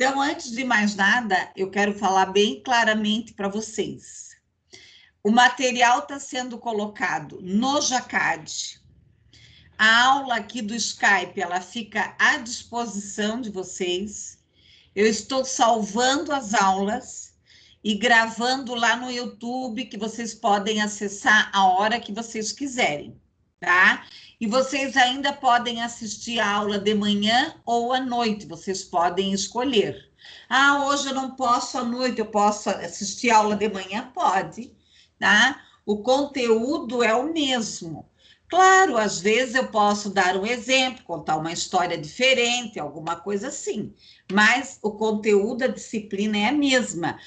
Então, antes de mais nada, eu quero falar bem claramente para vocês. O material está sendo colocado no Jacad. A aula aqui do Skype, ela fica à disposição de vocês. Eu estou salvando as aulas e gravando lá no YouTube, que vocês podem acessar a hora que vocês quiserem, tá? E vocês ainda podem assistir a aula de manhã ou à noite, vocês podem escolher. Ah, hoje eu não posso à noite, eu posso assistir a aula de manhã? Pode, tá? O conteúdo é o mesmo. Claro, às vezes eu posso dar um exemplo, contar uma história diferente, alguma coisa assim, mas o conteúdo, a disciplina é a mesma.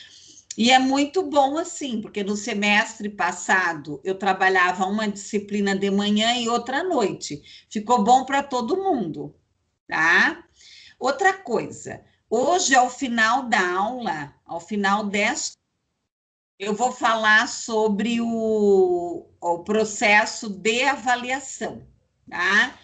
E é muito bom assim, porque no semestre passado eu trabalhava uma disciplina de manhã e outra à noite. Ficou bom para todo mundo, tá? Outra coisa, hoje ao final da aula, ao final desta, eu vou falar sobre o processo de avaliação, tá?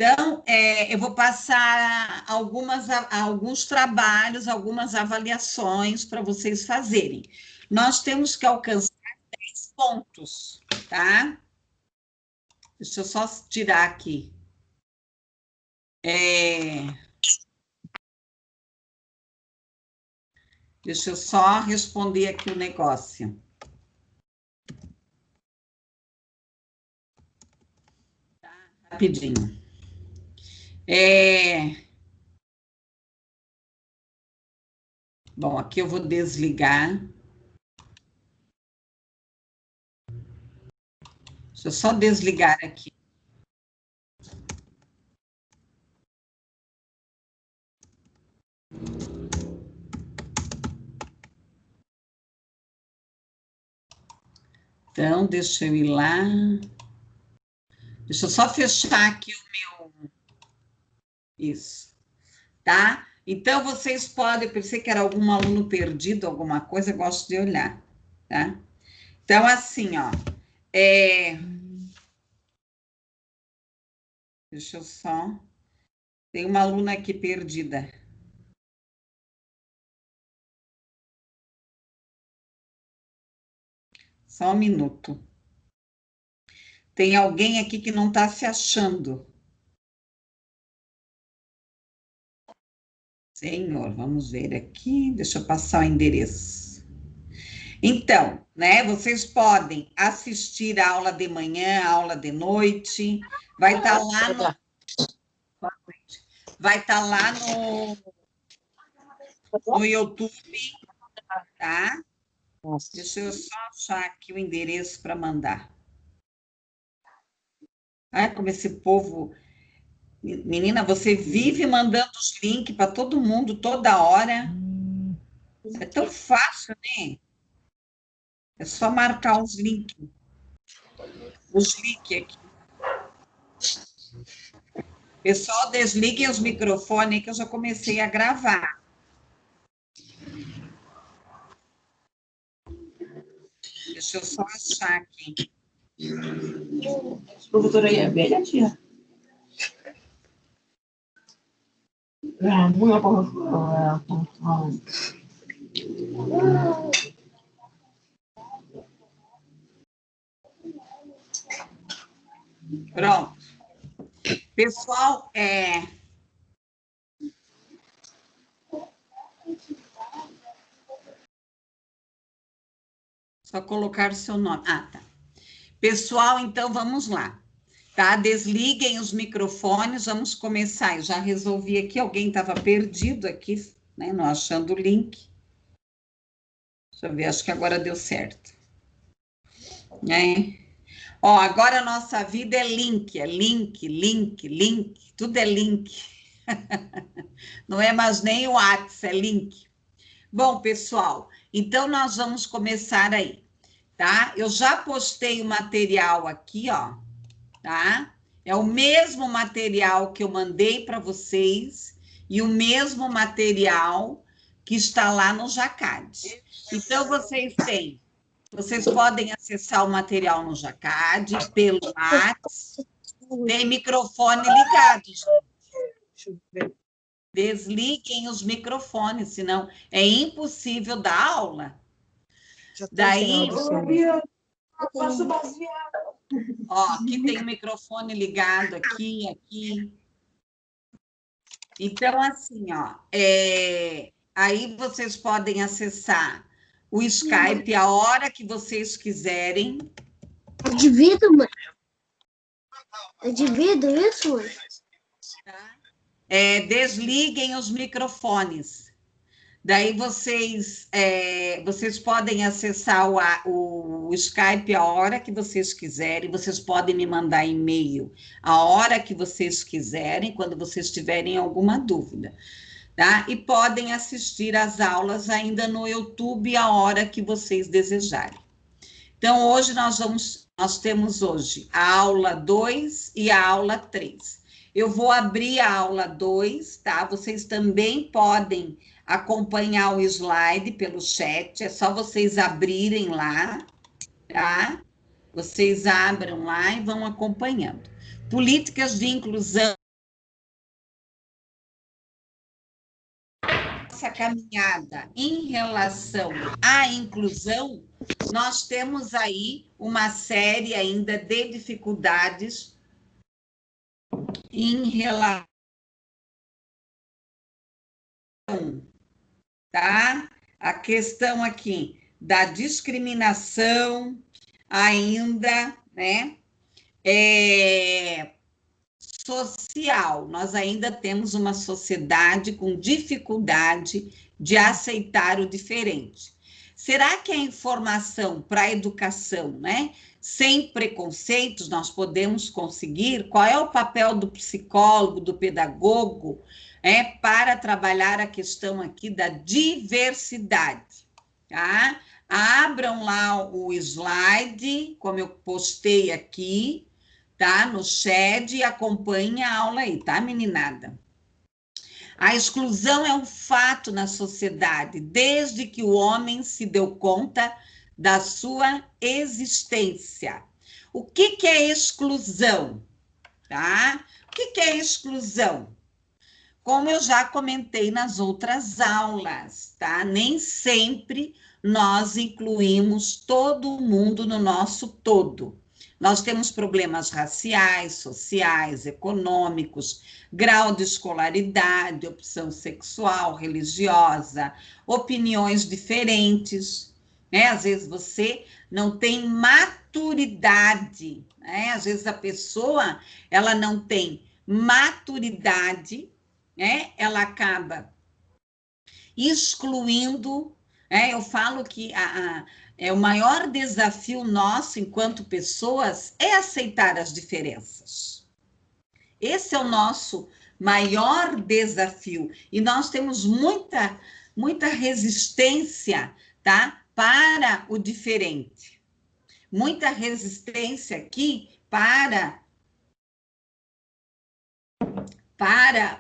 Então, eu vou passar alguns trabalhos, algumas avaliações para vocês fazerem. Nós temos que alcançar 10 pontos, tá? Deixa eu só tirar aqui. Deixa eu só responder aqui o negócio. Tá? Rapidinho. Bom, aqui eu vou desligar. Deixa eu só desligar aqui. Então, deixa eu ir lá. Deixa eu só fechar aqui o meu... Isso. Tá? Então, vocês podem... Eu pensei que era algum aluno perdido, alguma coisa, eu gosto de olhar, tá? Então, assim, ó... Deixa eu só... Tem uma aluna aqui perdida. Só um minuto. Tem alguém aqui que não está se achando. Senhor, vamos ver aqui. Deixa eu passar o endereço. Então, né, vocês podem assistir a aula de manhã, a aula de noite. Vai estar lá no... Vai estar lá no YouTube, tá? Deixa eu só achar aqui o endereço para mandar. Ai, como esse povo... Menina, você vive mandando os links para todo mundo, toda hora. É tão fácil, né? É só marcar os links. Os links aqui. Pessoal, desliguem os microfones que eu já comecei a gravar. Deixa eu só achar aqui. Professora aí é velha, tia? Pronto. Pessoal, só colocar o seu nome. Ah, tá. Pessoal, então vamos lá. Tá? Desliguem os microfones, vamos começar. Eu já resolvi aqui, alguém estava perdido aqui, né? Não achando o link. Deixa eu ver, acho que agora deu certo. Ó, agora a nossa vida é link, tudo é link. Não é mais nem o WhatsApp, é link. Bom, pessoal, então nós vamos começar aí, tá? Eu já postei o material aqui, ó, tá? É o mesmo material que eu mandei para vocês e o mesmo material que está lá no Jacad. Então, vocês podem acessar o material no Jacad, pelo WhatsApp, tem microfone ligado, gente. Deixa eu ver. Desliguem os microfones, senão é impossível dar aula. Já tô Daí, vendo, ó, aqui tem o microfone ligado, aqui. Então, assim, ó, aí vocês podem acessar o Skype a hora que vocês quiserem. É de vidro, mãe? É de vidro isso, mãe? Tá? Desliguem os microfones. Daí vocês podem acessar o Skype a hora que vocês quiserem, vocês podem me mandar e-mail a hora que vocês quiserem, quando vocês tiverem alguma dúvida, tá? E podem assistir às aulas ainda no YouTube a hora que vocês desejarem. Então, hoje nós temos hoje a aula 2 e a aula 3. Eu vou abrir a aula 2, tá? Vocês também podem acompanhar o slide pelo chat, é só vocês abrirem lá, tá? Vocês abram lá e vão acompanhando. Políticas de inclusão. Essa caminhada em relação à inclusão, nós temos aí uma série ainda de dificuldades em relação, tá? A questão aqui da discriminação ainda, né? Social. Nós ainda temos uma sociedade com dificuldade de aceitar o diferente. Será que a informação para a educação, né? Sem preconceitos, nós podemos conseguir? Qual é o papel do psicólogo, do pedagogo, para trabalhar a questão aqui da diversidade, tá? Abram lá o slide, como eu postei aqui, tá? No chat e acompanhe a aula aí, tá, meninada? A exclusão é um fato na sociedade, desde que o homem se deu conta da sua existência. O que é exclusão? Tá? O que é exclusão? Como eu já comentei nas outras aulas, tá? Nem sempre nós incluímos todo mundo no nosso todo. Nós temos problemas raciais, sociais, econômicos, grau de escolaridade, opção sexual, religiosa, opiniões diferentes, né? Às vezes você não tem maturidade, né? Às vezes a pessoa, ela não tem maturidade, né? Ela acaba excluindo, eu falo que o maior desafio nosso, enquanto pessoas, é aceitar as diferenças. Esse é o nosso maior desafio. E nós temos muita resistência, tá? Para o diferente. Muita resistência aqui para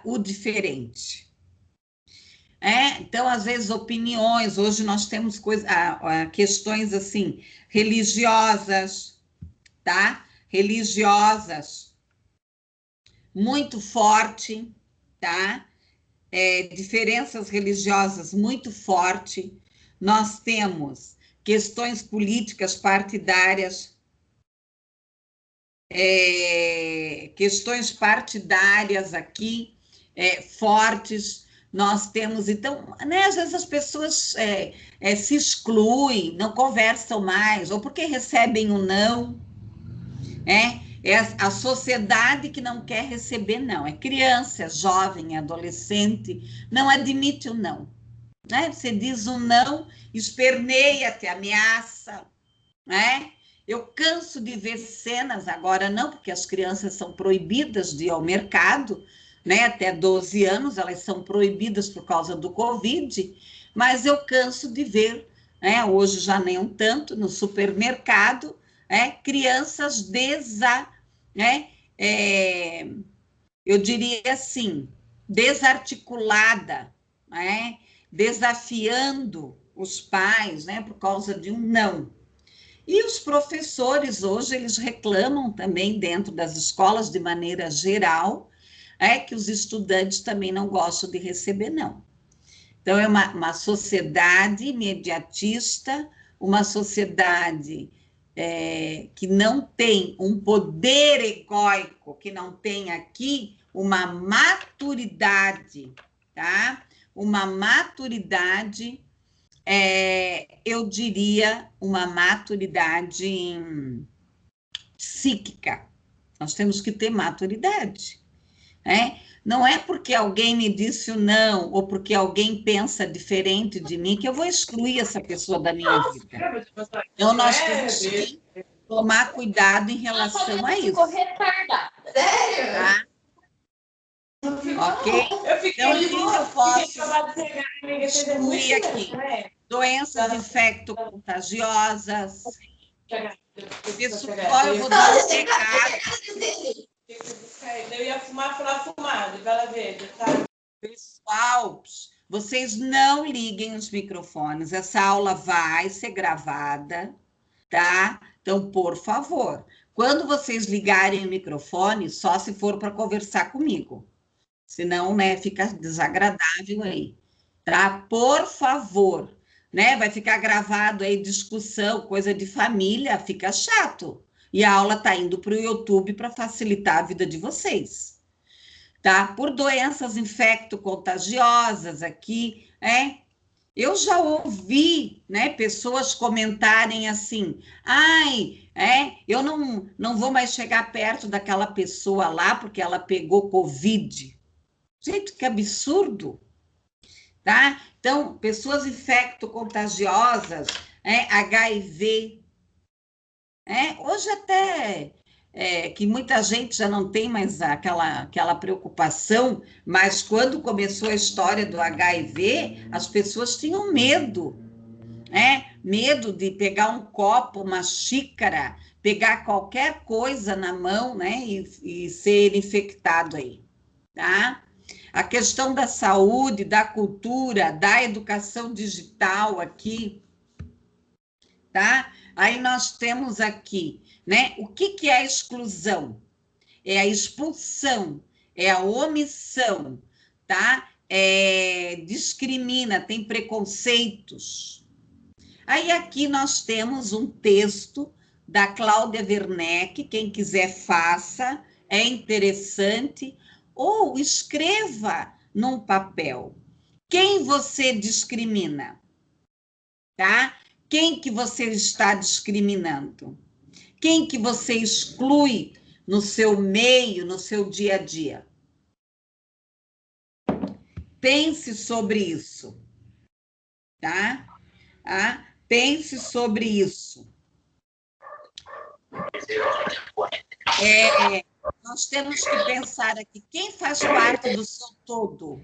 o diferente. Então, às vezes, opiniões, hoje nós temos questões assim, religiosas, tá? Religiosas, muito forte, tá? Diferenças religiosas muito forte. Nós temos questões políticas partidárias, questões partidárias aqui, fortes. Nós temos, então, né, às vezes as pessoas se excluem, não conversam mais, ou porque recebem o não, é a sociedade que não quer receber não, é criança, é jovem, é adolescente, não admite o não, né? Você diz o não, esperneia, te ameaça, né? Eu canso de ver cenas, agora não, porque as crianças são proibidas de ir ao mercado, né? Até 12 anos elas são proibidas por causa do Covid, mas eu canso de ver, né? Hoje já nem um tanto, no supermercado, crianças eu diria assim, desarticulada, né? Desafiando os pais, né? Por causa de um não. E os professores hoje, eles reclamam também dentro das escolas, de maneira geral, que os estudantes também não gostam de receber, não. Então, é uma sociedade imediatista, uma sociedade que não tem um poder egóico, que não tem aqui uma maturidade, tá? Uma maturidade, eu diria, uma maturidade psíquica. Nós temos que ter maturidade, né? Não é porque alguém me disse o não, ou porque alguém pensa diferente de mim, que eu vou excluir essa pessoa da minha vida. Então, nós temos que tomar cuidado em relação a isso. Sério? Tá? Ok? Então, o que eu posso excluir aqui? Doenças infecto-contagiosas. Pessoal, eu vou dar um recado. Eu ia fumar pela fumada, vela verde, tá? Pessoal, vocês não liguem os microfones. Essa aula vai ser gravada, tá? Então, por favor, quando vocês ligarem o microfone, só se for para conversar comigo. Senão, né, fica desagradável aí, tá? Por favor, né? Vai ficar gravado aí discussão, coisa de família, fica chato. E a aula tá indo para o YouTube para facilitar a vida de vocês, tá? Por doenças infecto-contagiosas aqui, eu já ouvi, né, pessoas comentarem assim, eu não vou mais chegar perto daquela pessoa lá porque ela pegou Covid. Gente, que absurdo, tá? Então, pessoas infecto-contagiosas, HIV, hoje até que muita gente já não tem mais aquela preocupação, mas quando começou a história do HIV, as pessoas tinham medo, medo de pegar um copo, uma xícara, pegar qualquer coisa na mão, né, e ser infectado aí, tá? A questão da saúde, da cultura, da educação digital aqui, tá? Aí nós temos aqui, né? O que é a exclusão? É a expulsão, é a omissão, tá? Discrimina, tem preconceitos. Aí aqui nós temos um texto da Cláudia Werneck, quem quiser faça, é interessante, ou escreva num papel. Quem você discrimina? Tá? Quem que você está discriminando? Quem que você exclui no seu meio, no seu dia a dia? Pense sobre isso, tá? Pense sobre isso. Nós temos que pensar aqui, quem faz parte do seu todo?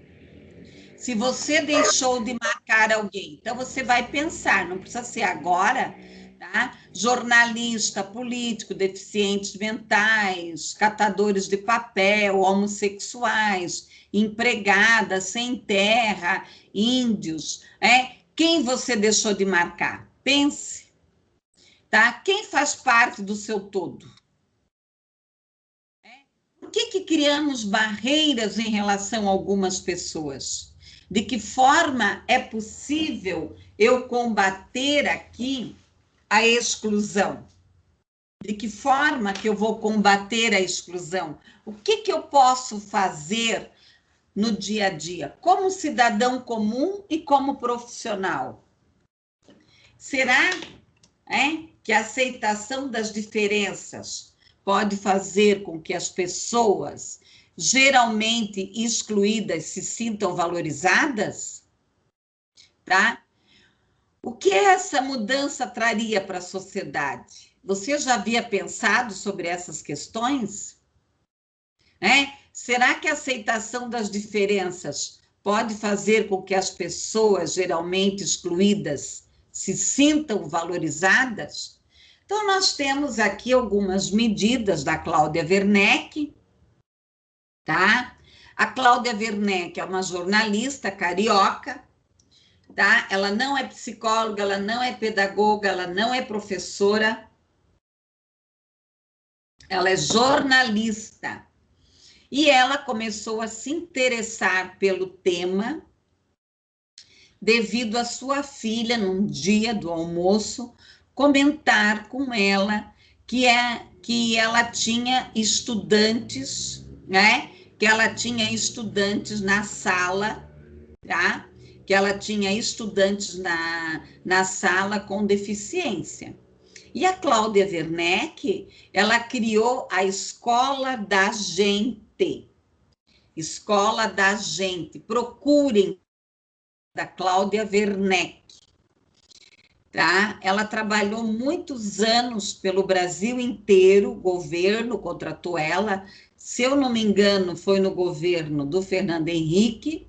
Se você deixou de marcar alguém, então você vai pensar, não precisa ser agora, tá? Jornalista, político, deficientes mentais, catadores de papel, homossexuais, empregadas, sem terra, índios, Quem você deixou de marcar? Pense, tá? Quem faz parte do seu todo? Por que criamos barreiras em relação a algumas pessoas? De que forma é possível eu combater aqui a exclusão? De que forma que eu vou combater a exclusão? O que eu posso fazer no dia a dia, como cidadão comum e como profissional? Será que a aceitação das diferenças pode fazer com que as pessoas geralmente excluídas se sintam valorizadas? Tá? O que essa mudança traria para a sociedade? Você já havia pensado sobre essas questões? Será que a aceitação das diferenças pode fazer com que as pessoas geralmente excluídas se sintam valorizadas? Então, nós temos aqui algumas medidas da Cláudia Werneck, tá? A Cláudia Werneck é uma jornalista carioca, tá? Ela não é psicóloga, ela não é pedagoga, ela não é professora, ela é jornalista. E ela começou a se interessar pelo tema devido a sua filha, num dia do almoço, comentar com ela que ela tinha estudantes, né? Que ela tinha estudantes na sala, tá? Que ela tinha estudantes na sala com deficiência. E a Cláudia Werneck, ela criou a Escola da Gente. Escola da Gente. Procurem da Cláudia Werneck. Tá? Ela trabalhou muitos anos pelo Brasil inteiro, o governo contratou ela, se eu não me engano, foi no governo do Fernando Henrique,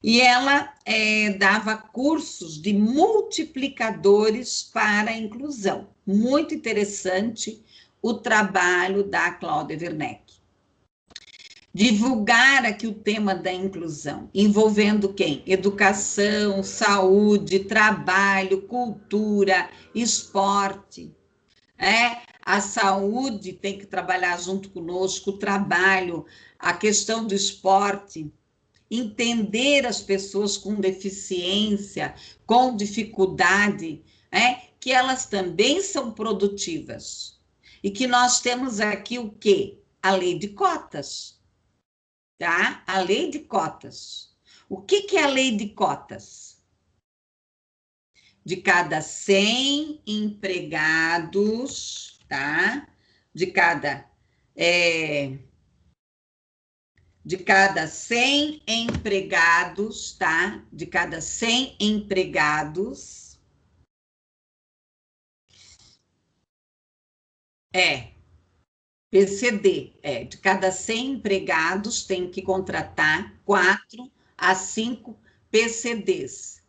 e ela dava cursos de multiplicadores para a inclusão. Muito interessante o trabalho da Cláudia Werneck. Divulgar aqui o tema da inclusão, envolvendo quem? Educação, saúde, trabalho, cultura, esporte. A saúde tem que trabalhar junto conosco, o trabalho, a questão do esporte, entender as pessoas com deficiência, com dificuldade, que elas também são produtivas. E que nós temos aqui o quê? A lei de cotas. Tá? A lei de cotas. O que é a lei de cotas? De cada 100 empregados, tá? De cada 100 empregados, tá? De cada 100 empregados. PCD, de cada 100 empregados tem que contratar 4 a 5 PCDs,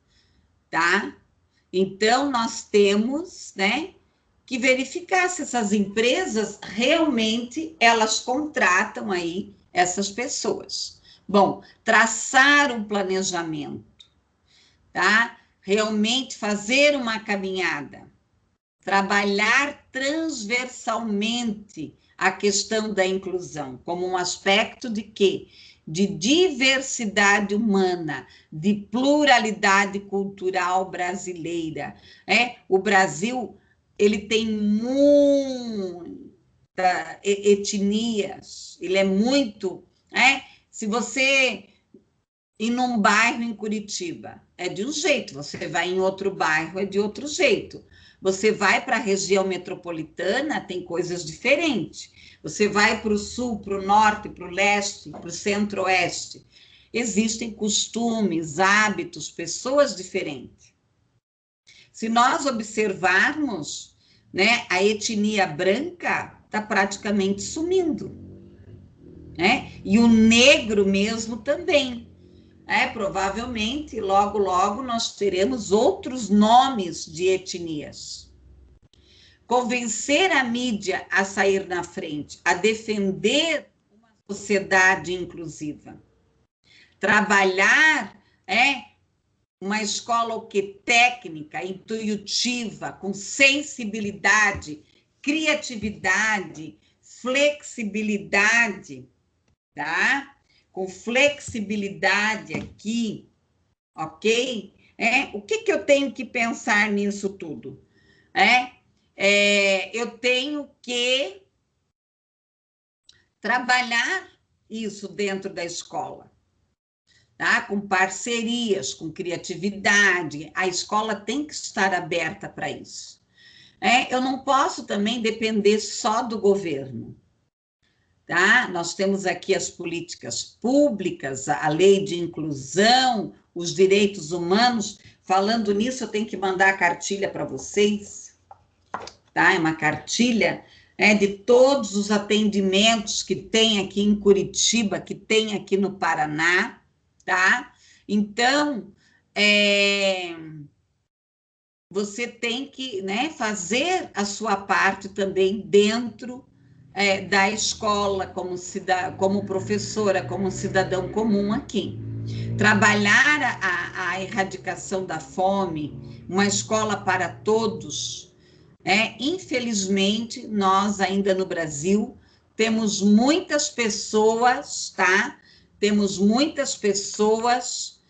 tá? Então, nós temos, né, que verificar se essas empresas realmente, elas contratam aí essas pessoas. Bom, traçar um planejamento, tá? Realmente fazer uma caminhada, trabalhar transversalmente a questão da inclusão, como um aspecto de quê? De diversidade humana, de pluralidade cultural brasileira. O Brasil, ele tem muitas etnias, ele é muito... Se você ir num bairro em Curitiba, é de um jeito, você vai em outro bairro, é de outro jeito. Você vai para a região metropolitana, tem coisas diferentes. Você vai para o sul, para o norte, para o leste, para o centro-oeste. Existem costumes, hábitos, pessoas diferentes. Se nós observarmos, né, a etnia branca está praticamente sumindo. E o negro mesmo também. Provavelmente, logo, logo, nós teremos outros nomes de etnias. Convencer a mídia a sair na frente, a defender uma sociedade inclusiva. Trabalhar, uma escola o quê? Técnica, intuitiva, com sensibilidade, criatividade, flexibilidade, tá? Com flexibilidade aqui, ok? O que eu tenho que pensar nisso tudo? Eu tenho que trabalhar isso dentro da escola, tá? Com parcerias, com criatividade, a escola tem que estar aberta para isso. Eu não posso também depender só do governo. Tá? Nós temos aqui as políticas públicas, a lei de inclusão, os direitos humanos. Falando nisso, eu tenho que mandar a cartilha para vocês. Tá? É uma cartilha de todos os atendimentos que tem aqui em Curitiba, que tem aqui no Paraná. Tá? Então, você tem que, né, fazer a sua parte também dentro da escola, como professora, como cidadão comum aqui. Trabalhar a erradicação da fome, uma escola para todos. Infelizmente, nós ainda no Brasil temos muitas pessoas, tá? Temos muitas pessoas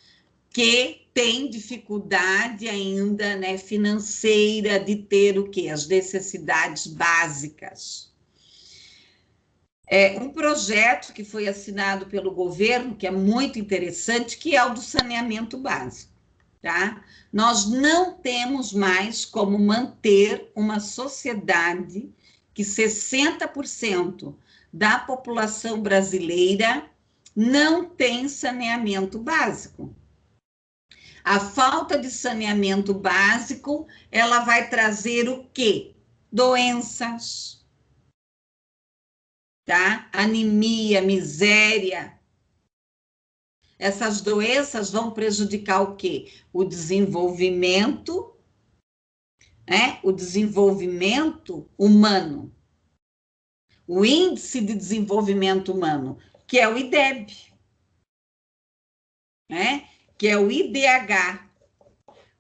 que têm dificuldade ainda, né, financeira de ter o quê? As necessidades básicas. Um projeto que foi assinado pelo governo, que é muito interessante, que é o do saneamento básico, tá? Nós não temos mais como manter uma sociedade que 60% da população brasileira não tem saneamento básico. A falta de saneamento básico, ela vai trazer o quê? Doenças, tá? Anemia, miséria. Essas doenças vão prejudicar o quê? O desenvolvimento, né? O desenvolvimento humano. O índice de desenvolvimento humano, que é o IDEB, né? Que é o IDH.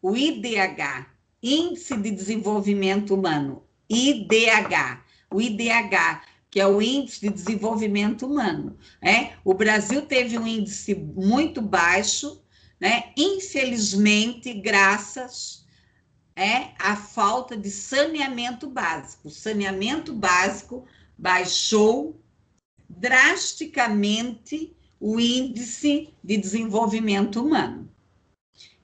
O IDH, Índice de Desenvolvimento Humano, IDH. O IDH, que é o Índice de Desenvolvimento Humano, né? O Brasil teve um índice muito baixo, né? Infelizmente, graças à falta de saneamento básico. O saneamento básico baixou drasticamente o índice de desenvolvimento humano,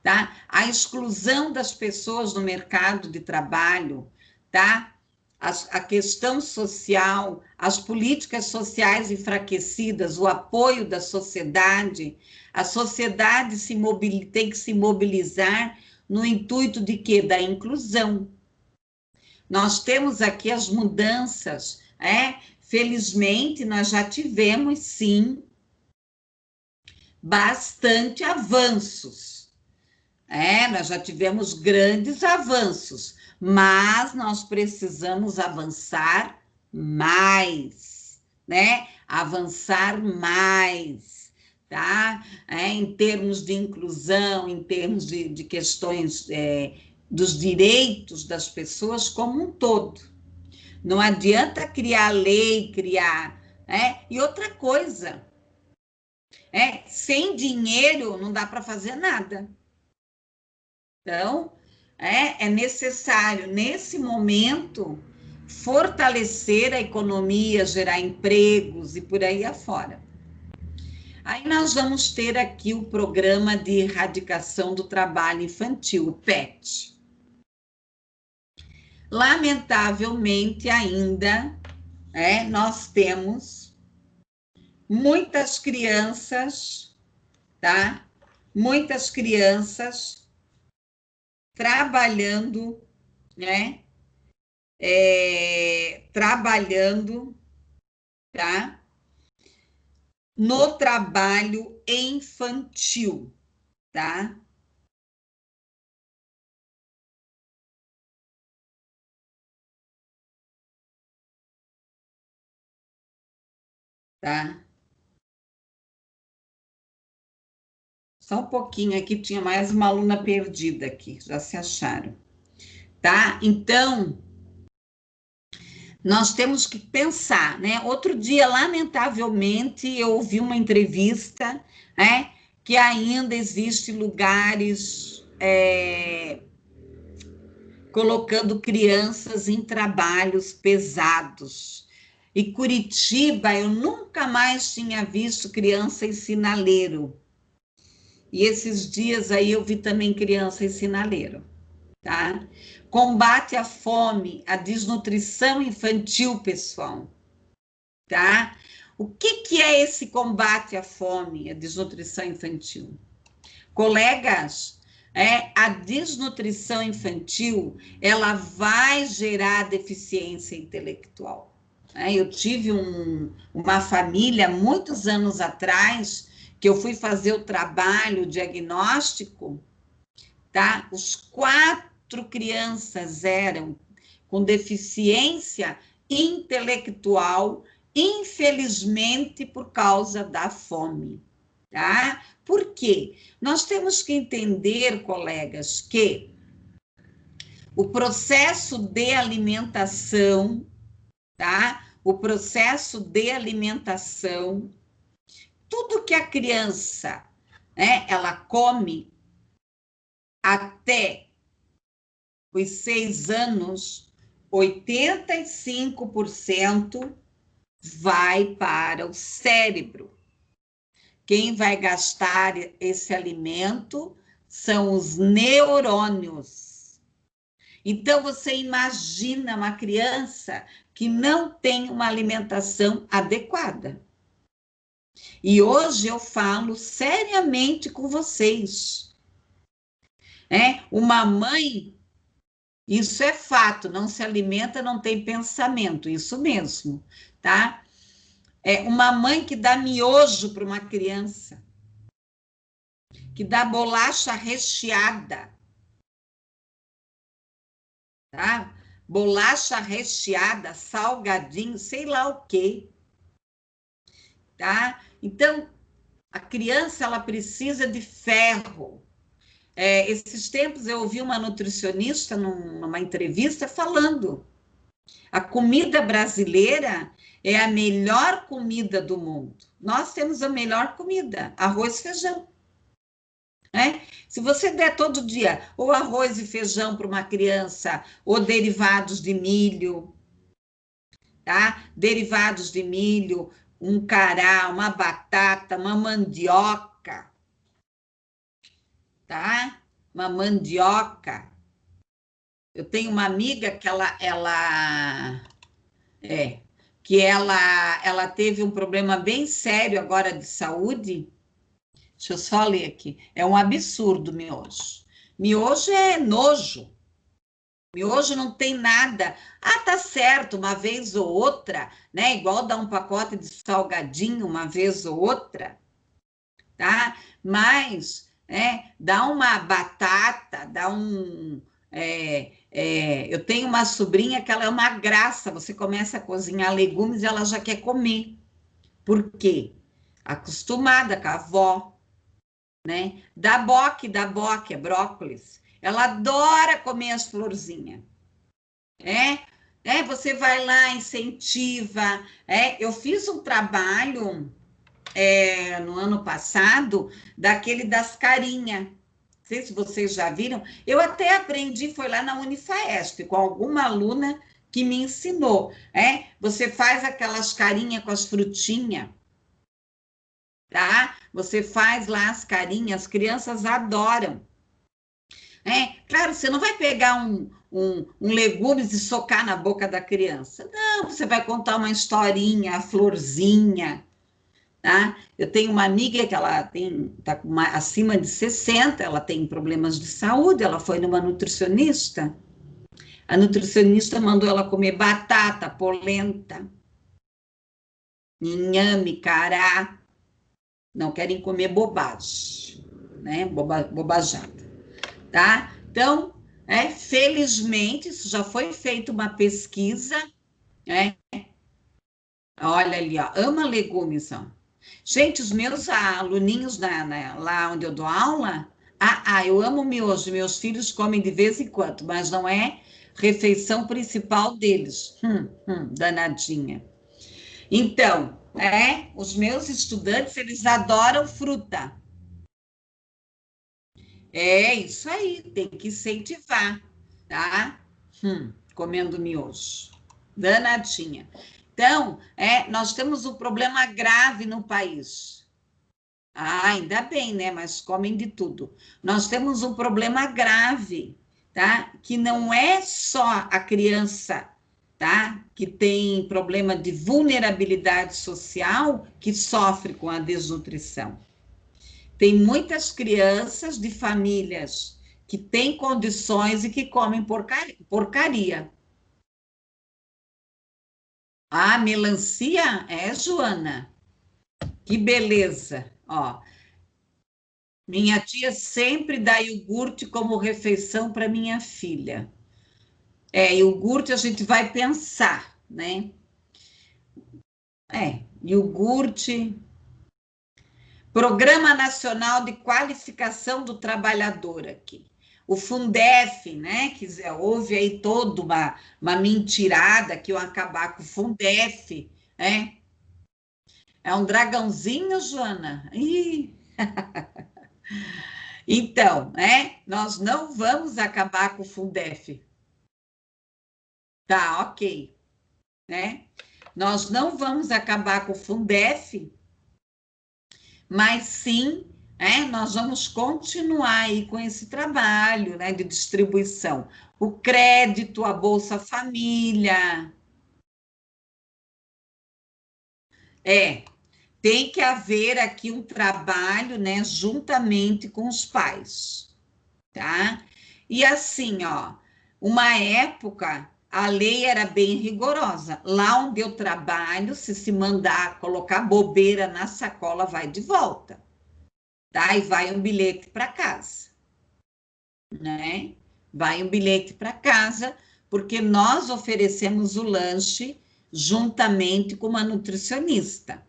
tá? A exclusão das pessoas no mercado de trabalho, tá? A questão social, as políticas sociais enfraquecidas, o apoio da sociedade, a sociedade tem que se mobilizar no intuito de quê? Da inclusão. Nós temos aqui as mudanças, felizmente, nós já tivemos, sim, bastante avanços. Nós já tivemos grandes avanços, mas nós precisamos avançar mais, né? Avançar mais, tá? Em termos de inclusão, em termos de questões dos direitos das pessoas como um todo. Não adianta criar lei, E outra coisa, sem dinheiro não dá para fazer nada. Então, é necessário, nesse momento, fortalecer a economia, gerar empregos e por aí afora. Aí nós vamos ter aqui o Programa de Erradicação do Trabalho Infantil, o PET. Lamentavelmente, ainda, nós temos muitas crianças, tá? Muitas crianças trabalhando, trabalhando, tá? No trabalho infantil, tá? Tá? Só um pouquinho aqui, tinha mais uma aluna perdida aqui, já se acharam. Tá? Então, nós temos que pensar, né? Outro dia, lamentavelmente, eu ouvi uma entrevista, que ainda existe lugares colocando crianças em trabalhos pesados. E Curitiba, eu nunca mais tinha visto criança em sinaleiro. E esses dias aí eu vi também criança em sinaleiro, tá? Combate à fome, à desnutrição infantil, pessoal, tá? O que é esse combate à fome, à desnutrição infantil? Colegas, a desnutrição infantil, ela vai gerar deficiência intelectual. Eu tive uma família, muitos anos atrás, que eu fui fazer o trabalho diagnóstico, tá? Os 4 crianças eram com deficiência intelectual, infelizmente, por causa da fome, tá? Por quê? Nós temos que entender, colegas, que o processo de alimentação, tá? o processo de alimentação, tudo que a criança, né, ela come até os 6 anos, 85% vai para o cérebro. Quem vai gastar esse alimento são os neurônios. Então, você imagina uma criança que não tem uma alimentação adequada. E hoje eu falo seriamente com vocês. Uma mãe, isso é fato, não se alimenta, não tem pensamento, isso mesmo, tá? Uma mãe que dá miojo para uma criança, que dá bolacha recheada, tá? Bolacha recheada, salgadinho, sei lá o quê, tá? Então, a criança, ela precisa de ferro. Esses tempos eu ouvi uma nutricionista numa entrevista falando: a comida brasileira é a melhor comida do mundo. Nós temos a melhor comida, arroz e feijão. Se você der todo dia ou arroz e feijão para uma criança, ou derivados de milho, tá? Derivados de milho, um cará, uma batata, uma mandioca, tá? Uma mandioca. Eu tenho uma amiga que ela teve um problema bem sério agora de saúde. Deixa eu só ler aqui. É um absurdo miojo. Miojo é nojo. Miojo não tem nada. Ah, tá certo, uma vez ou outra, né? Igual dar um pacote de salgadinho uma vez ou outra, tá? Mas, dá uma batata, dá um... eu tenho uma sobrinha que ela é uma graça. Você começa a cozinhar legumes e ela já quer comer. Por quê? Acostumada com a avó, né? Da boque, é brócolis. Ela adora comer as florzinhas. Você vai lá, incentiva. Eu fiz um trabalho no ano passado, daquele das carinhas. Não sei se vocês já viram. Eu até aprendi, foi lá na Unifaesp, com alguma aluna que me ensinou. Você faz aquelas carinhas com as frutinhas, tá? Você faz lá as carinhas, as crianças adoram. Claro, você não vai pegar um legumes e socar na boca da criança. Não, você vai contar uma historinha, a florzinha, tá? Eu tenho uma amiga que ela está acima de 60, ela tem problemas de saúde, ela foi numa nutricionista. A nutricionista mandou ela comer batata, polenta, inhame, cará. Não querem comer bobagem, né? Bobajada, tá? Então, felizmente, isso já foi feita uma pesquisa, Olha ali, ó, ama legumes, ó. Gente, os meus aluninhos lá onde eu dou aula, eu amo miojo, meus filhos comem de vez em quando, mas não é refeição principal deles. Danadinha. Então, os meus estudantes, eles adoram fruta. É isso aí, tem que incentivar, tá? Comendo miojo. Danadinha. Então, nós temos um problema grave no país. Ainda bem, né? Mas comem de tudo. Nós temos um problema grave, tá? Que não é só a criança, tá? Que tem problema de vulnerabilidade social que sofre com a desnutrição. Tem muitas crianças de famílias que têm condições e que comem porcaria. Ah, melancia? Joana. Que beleza. Ó, minha tia sempre dá iogurte como refeição para minha filha. Iogurte a gente vai pensar, né? Iogurte. Programa Nacional de Qualificação do Trabalhador aqui. o Fundef, né? Houve aí toda uma mentirada que iam acabar com o Fundef, né? É um dragãozinho, Joana? Ih. Então, né? Nós não vamos acabar com o Fundef. Tá, ok. Né? Nós não vamos acabar com o Fundef, mas sim, nós vamos continuar aí com esse trabalho, né, de distribuição. O crédito, a Bolsa Família. Tem que haver aqui um trabalho, né, juntamente com os pais, tá? E assim, ó, uma época a lei era bem rigorosa. Lá onde eu trabalho, se mandar colocar bobeira na sacola, vai de volta, tá? E vai um bilhete para casa, né? Vai um bilhete para casa, porque nós oferecemos o lanche juntamente com uma nutricionista.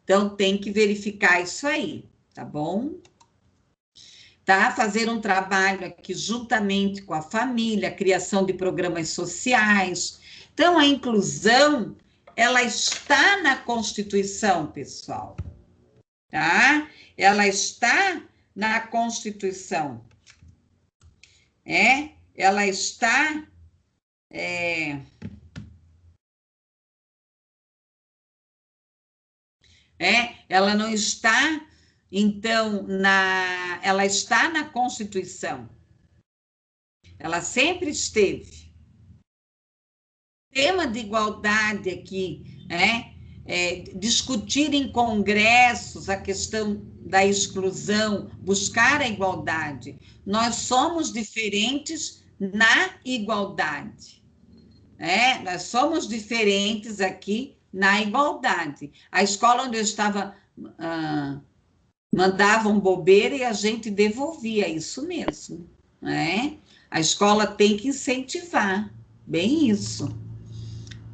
Então, tem que verificar isso aí, tá bom? Tá? Fazer um trabalho aqui juntamente com a família, a criação de programas sociais. Então, a inclusão, ela está na Constituição, pessoal. Tá? Ela está na Constituição. Ela está... ela não está, então, ela está na Constituição. Ela sempre esteve. Tema de igualdade aqui, discutir em congressos a questão da exclusão, buscar a igualdade. Nós somos diferentes na igualdade. Nós somos diferentes aqui na igualdade. A escola onde eu estava mandavam bobeira e a gente devolvia, isso mesmo, né? A escola tem que incentivar, bem isso,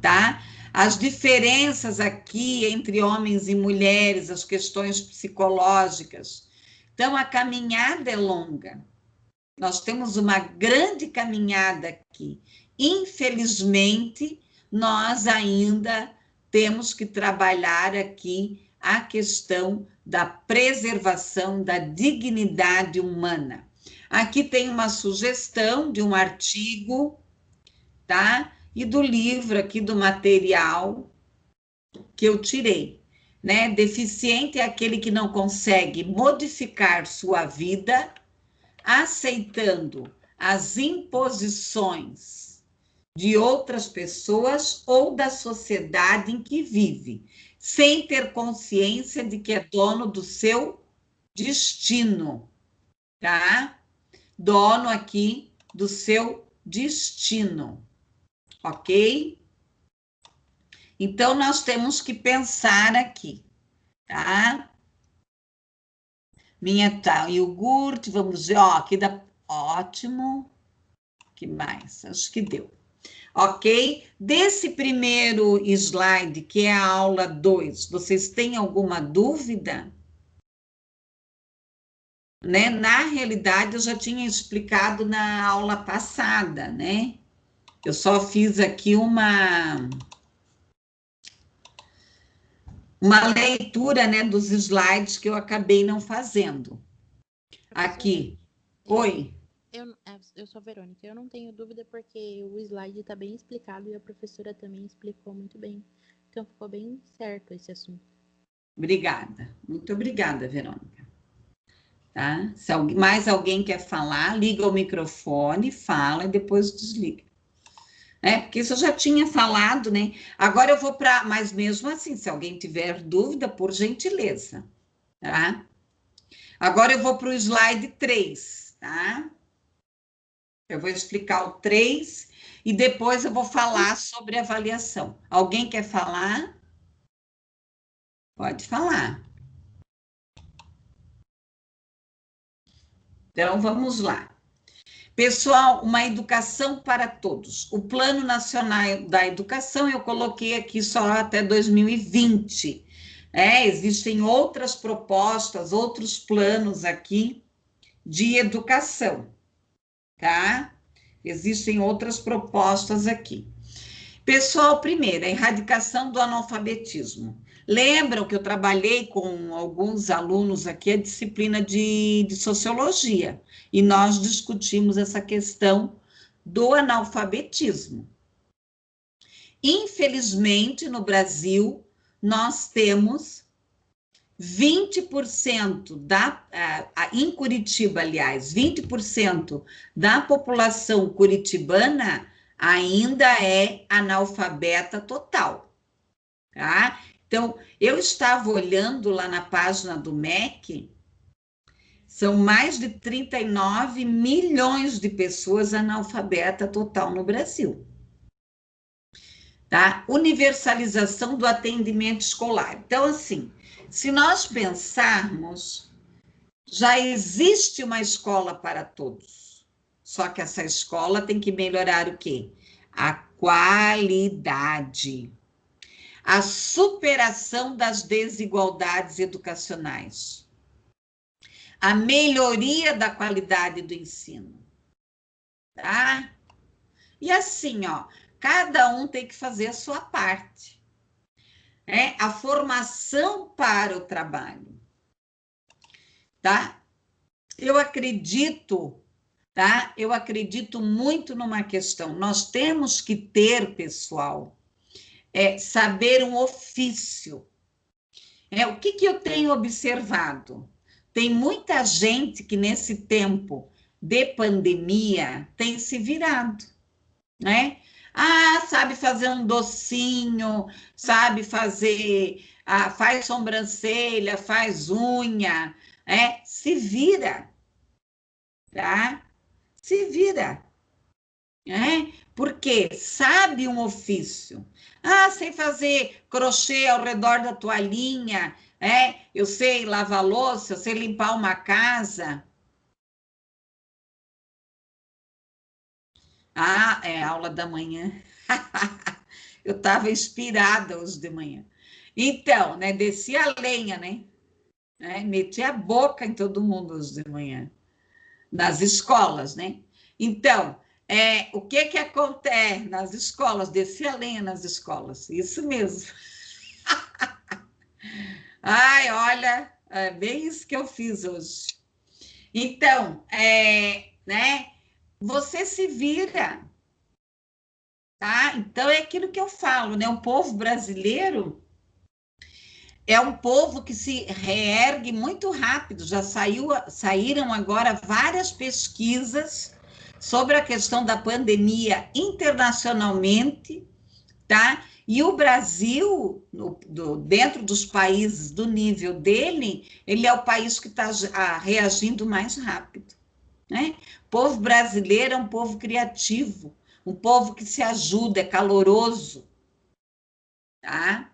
tá? As diferenças aqui entre homens e mulheres, as questões psicológicas. Então, a caminhada é longa. Nós temos uma grande caminhada aqui. Infelizmente, nós ainda temos que trabalhar aqui a questão da preservação da dignidade humana. Aqui tem uma sugestão de um artigo, tá? E do livro aqui, do material que eu tirei, né? Deficiente é aquele que não consegue modificar sua vida, aceitando as imposições de outras pessoas ou da sociedade em que vive, sem ter consciência de que é dono do seu destino, tá? Dono aqui do seu destino, ok? Então, nós temos que pensar aqui, tá? Minha tá, iogurte, vamos ver, ó, aqui dá, ótimo, que mais? Acho que deu. Ok? Desse primeiro slide, que é a aula 2, vocês têm alguma dúvida? Né? Na realidade, eu já tinha explicado na aula passada, né? Eu só fiz aqui uma leitura, né, dos slides que eu acabei não fazendo. Aqui. Oi. Eu sou a Verônica, eu não tenho dúvida porque o slide está bem explicado e a professora também explicou muito bem. Então, ficou bem certo esse assunto. Obrigada. Muito obrigada, Verônica. Tá? Se mais alguém quer falar, liga o microfone, fala e depois desliga. Porque isso eu já tinha falado, né? Agora eu vou para... Mas mesmo assim, se alguém tiver dúvida, por gentileza, tá? Agora eu vou para o slide 3, tá? Eu vou explicar o 3 e depois eu vou falar sobre avaliação. Alguém quer falar? Pode falar. Então, vamos lá. Pessoal, uma educação para todos. O Plano Nacional da Educação, eu coloquei aqui só até 2020. Existem outras propostas, outros planos aqui de educação, tá? Existem outras propostas aqui. Pessoal, primeiro, a erradicação do analfabetismo. Lembram que eu trabalhei com alguns alunos aqui a disciplina de sociologia, e nós discutimos essa questão do analfabetismo. Infelizmente, no Brasil, nós temos 20% em Curitiba, aliás, 20% da população curitibana ainda é analfabeta total, tá? Então, eu estava olhando lá na página do MEC, são mais de 39 milhões de pessoas analfabeta total no Brasil. Tá? Universalização do atendimento escolar. Então, assim, se nós pensarmos, já existe uma escola para todos. Só que essa escola tem que melhorar o quê? A qualidade. A superação das desigualdades educacionais. A melhoria da qualidade do ensino. Tá? E assim, ó, cada um tem que fazer a sua parte. A formação para o trabalho. Tá? Eu acredito, tá? Eu acredito muito numa questão. Nós temos que ter, pessoal, saber um ofício. O que eu tenho observado? Tem muita gente que nesse tempo de pandemia tem se virado, né? Ah, sabe fazer um docinho, sabe fazer, faz sobrancelha, faz unha, se vira, tá? Se vira, porque sabe um ofício. Ah, sei fazer crochê ao redor da toalhinha, eu sei lavar louça, eu sei limpar uma casa. Ah, é aula da manhã. Eu estava inspirada hoje de manhã. Então, né, desci a lenha, né? Meti a boca em todo mundo hoje de manhã, nas escolas, né? Então, o que acontece nas escolas? Desci a lenha nas escolas, isso mesmo. Ai, olha, é bem isso que eu fiz hoje. Então, né? Você se vira, tá? Então, é aquilo que eu falo, né? O povo brasileiro é um povo que se reergue muito rápido. Já saíram agora várias pesquisas sobre a questão da pandemia internacionalmente, tá? E o Brasil, dentro dos países do nível dele, ele é o país que está reagindo mais rápido, né? O povo brasileiro é um povo criativo, um povo que se ajuda, é caloroso, tá?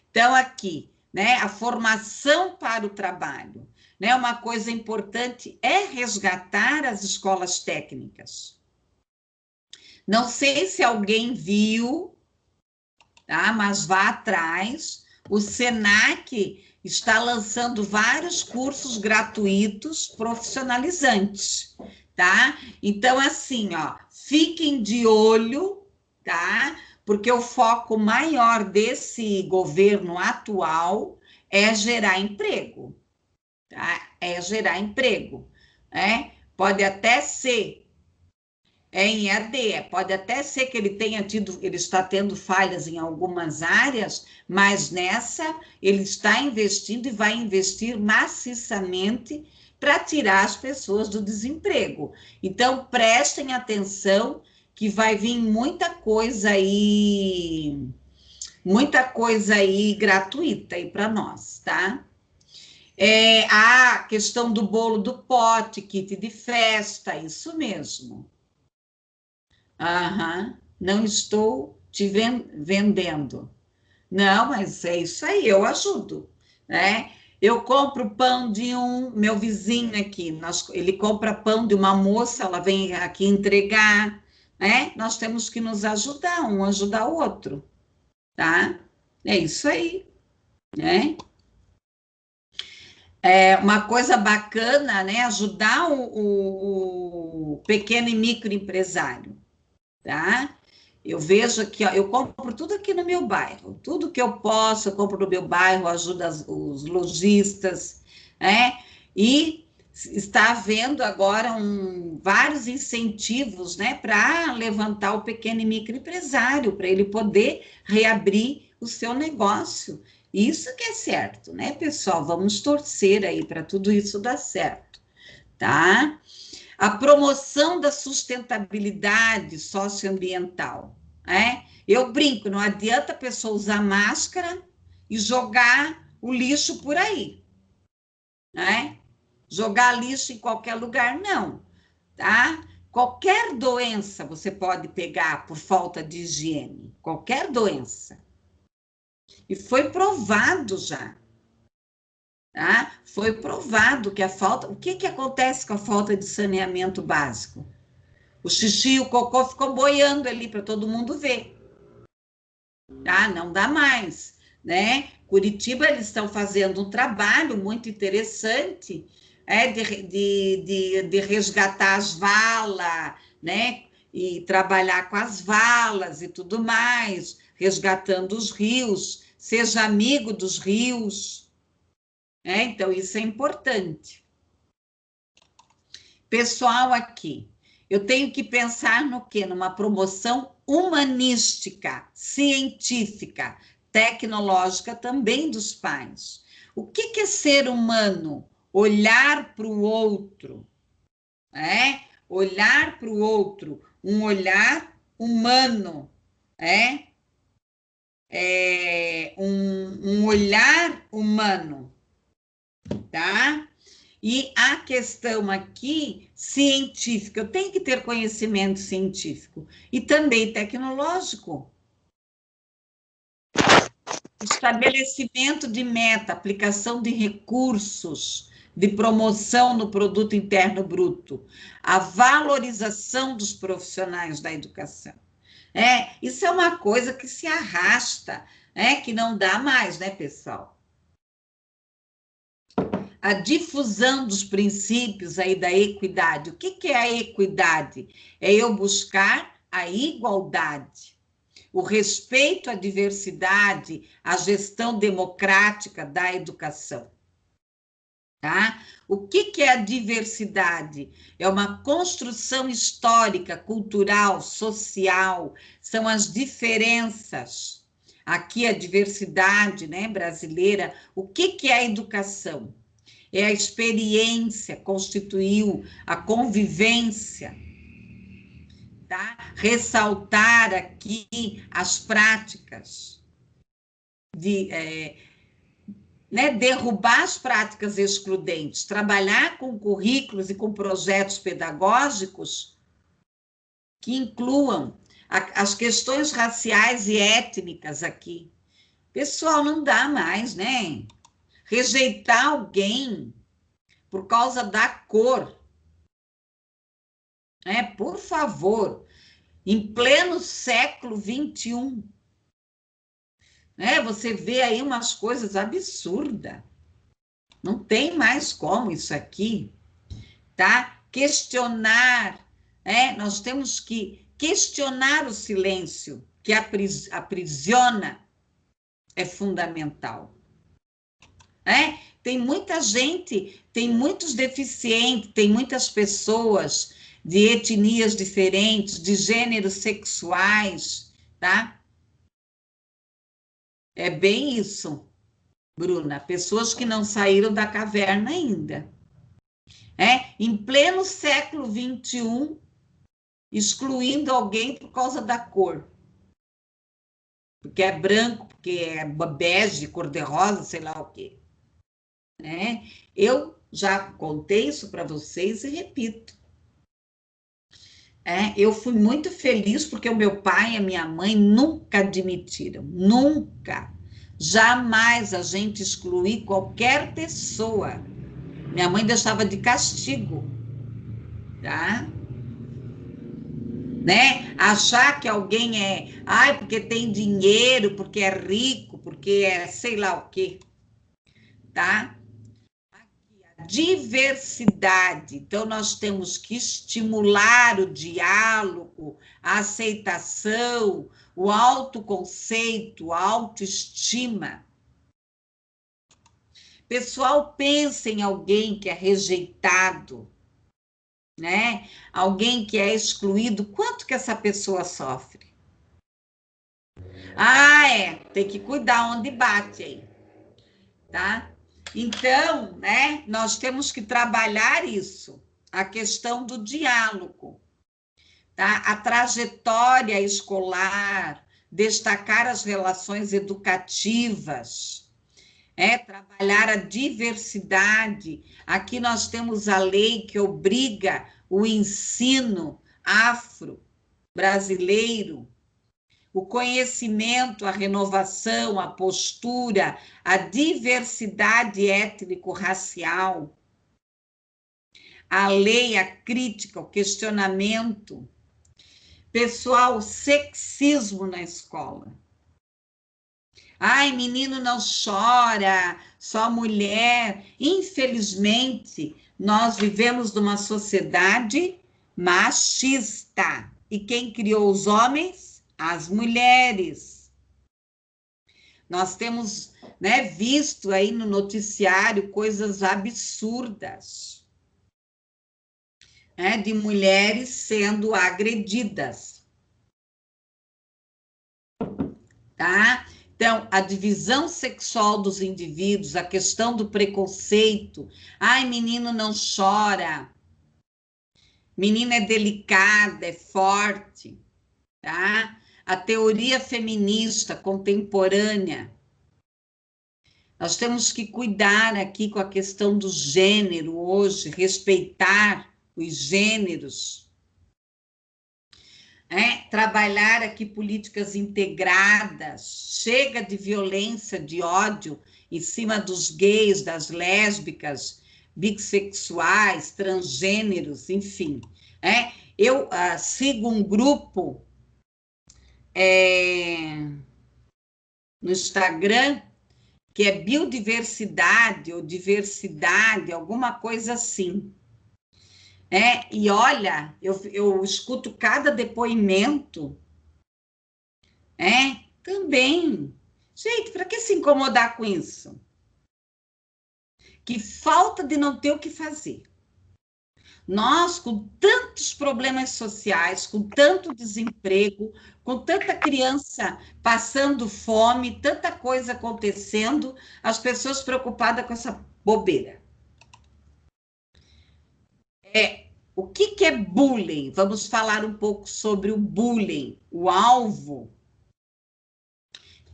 Então, aqui, né, a formação para o trabalho, né, uma coisa importante é resgatar as escolas técnicas. Não sei se alguém viu, tá, mas vá atrás, o Senac está lançando vários cursos gratuitos profissionalizantes, tá? Então, assim, ó, fiquem de olho, tá? Porque o foco maior desse governo atual é gerar emprego, tá? É gerar emprego, né? Pode até ser em EAD, pode até ser que ele está tendo falhas em algumas áreas, mas nessa ele está investindo e vai investir maciçamente para tirar as pessoas do desemprego. Então, prestem atenção que vai vir muita coisa aí gratuita aí para nós, tá? A questão do bolo do pote, kit de festa, isso mesmo. Aham, não estou te vendendo. Não, mas é isso aí, eu ajudo, né? Eu compro pão de meu vizinho aqui, ele compra pão de uma moça, ela vem aqui entregar, né? Nós temos que nos ajudar, um ajudar o outro, tá? É isso aí, né? uma coisa bacana, né? Ajudar o pequeno e microempresário, tá? Eu vejo aqui, ó, eu compro tudo aqui no meu bairro, tudo que eu posso, eu compro no meu bairro, ajudo os lojistas, né? E está havendo agora vários incentivos, né, para levantar o pequeno e microempresário, para ele poder reabrir o seu negócio. Isso que é certo, né, pessoal? Vamos torcer aí para tudo isso dar certo, tá? A promoção da sustentabilidade socioambiental, né? Eu brinco, não adianta a pessoa usar máscara e jogar o lixo por aí, né? Jogar lixo em qualquer lugar, não, tá? Qualquer doença você pode pegar por falta de higiene, qualquer doença. E foi provado já, tá? Foi provado que a falta... O que acontece com a falta de saneamento básico? O xixi e o cocô ficam boiando ali para todo mundo ver. Tá? Não dá mais, né? Curitiba, eles estão fazendo um trabalho muito interessante de resgatar as valas, né? E trabalhar com as valas e tudo mais, resgatando os rios, seja amigo dos rios. Então, isso é importante. Pessoal, aqui, eu tenho que pensar no quê? Numa promoção humanística, científica, tecnológica também dos pais. O que é ser humano? Olhar para o outro, olhar para o outro, um olhar humano, um olhar humano, tá? E a questão aqui, científica, eu tenho que ter conhecimento científico e também tecnológico. Estabelecimento de meta, aplicação de recursos, de promoção no produto interno bruto, a valorização dos profissionais da educação. Isso é uma coisa que se arrasta, que não dá mais, né, pessoal? A difusão dos princípios aí da equidade. O que é a equidade? É eu buscar a igualdade, o respeito à diversidade, a gestão democrática da educação. Tá? O que é a diversidade? É uma construção histórica, cultural, social, são as diferenças. Aqui a diversidade, né, brasileira. O que é a educação? É a experiência, constituiu a convivência, tá? Ressaltar aqui as práticas, derrubar as práticas excludentes, trabalhar com currículos e com projetos pedagógicos que incluam as questões raciais e étnicas aqui. Pessoal, não dá mais, né? Rejeitar alguém por causa da cor. Por favor, em pleno século XXI, você vê aí umas coisas absurdas. Não tem mais como isso aqui, tá? Questionar, nós temos que questionar o silêncio que aprisiona, é fundamental. Tem muita gente, tem muitos deficientes, tem muitas pessoas de etnias diferentes, de gêneros sexuais, tá? É bem isso, Bruna, pessoas que não saíram da caverna ainda. Em pleno século XXI, excluindo alguém por causa da cor. Porque é branco, porque é bege, cor-de-rosa, sei lá o quê. Eu já contei isso para vocês e repito. Eu fui muito feliz porque o meu pai e a minha mãe nunca admitiram, nunca, jamais a gente excluir qualquer pessoa. Minha mãe deixava de castigo, tá? Achar que alguém porque tem dinheiro, porque é rico, porque é sei lá o quê, tá? diversidade. Então, nós temos que estimular o diálogo, a aceitação, o autoconceito, a autoestima. Pessoal, pensa em alguém que é rejeitado, né? Alguém que é excluído. Quanto que essa pessoa sofre? Tem que cuidar onde bate aí, tá? Então, né, nós temos que trabalhar isso, a questão do diálogo, tá? A trajetória escolar, destacar as relações educativas, trabalhar a diversidade. Aqui nós temos a lei que obriga o ensino afro-brasileiro, o conhecimento, a renovação, a postura, a diversidade étnico-racial, a lei, a crítica, o questionamento. Pessoal, sexismo na escola. Menino não chora, só mulher. Infelizmente, nós vivemos numa sociedade machista. E quem criou os homens? As mulheres. Nós temos, né, visto aí no noticiário coisas absurdas, né, de mulheres sendo agredidas. Tá? Então, a divisão sexual dos indivíduos, a questão do preconceito. Menino não chora. Menina é delicada, é forte. Tá? A teoria feminista contemporânea. Nós temos que cuidar aqui com a questão do gênero hoje, respeitar os gêneros. Trabalhar aqui políticas integradas, chega de violência, de ódio em cima dos gays, das lésbicas, bissexuais, transgêneros, enfim. Eu sigo um grupo no Instagram, que é biodiversidade ou diversidade, alguma coisa assim. E olha, eu escuto cada depoimento, também. Gente, para que se incomodar com isso? Que falta de não ter o que fazer. Nós, com tantos problemas sociais, com tanto desemprego, com tanta criança passando fome, tanta coisa acontecendo, as pessoas preocupadas com essa bobeira. O que é bullying? Vamos falar um pouco sobre o bullying, o alvo.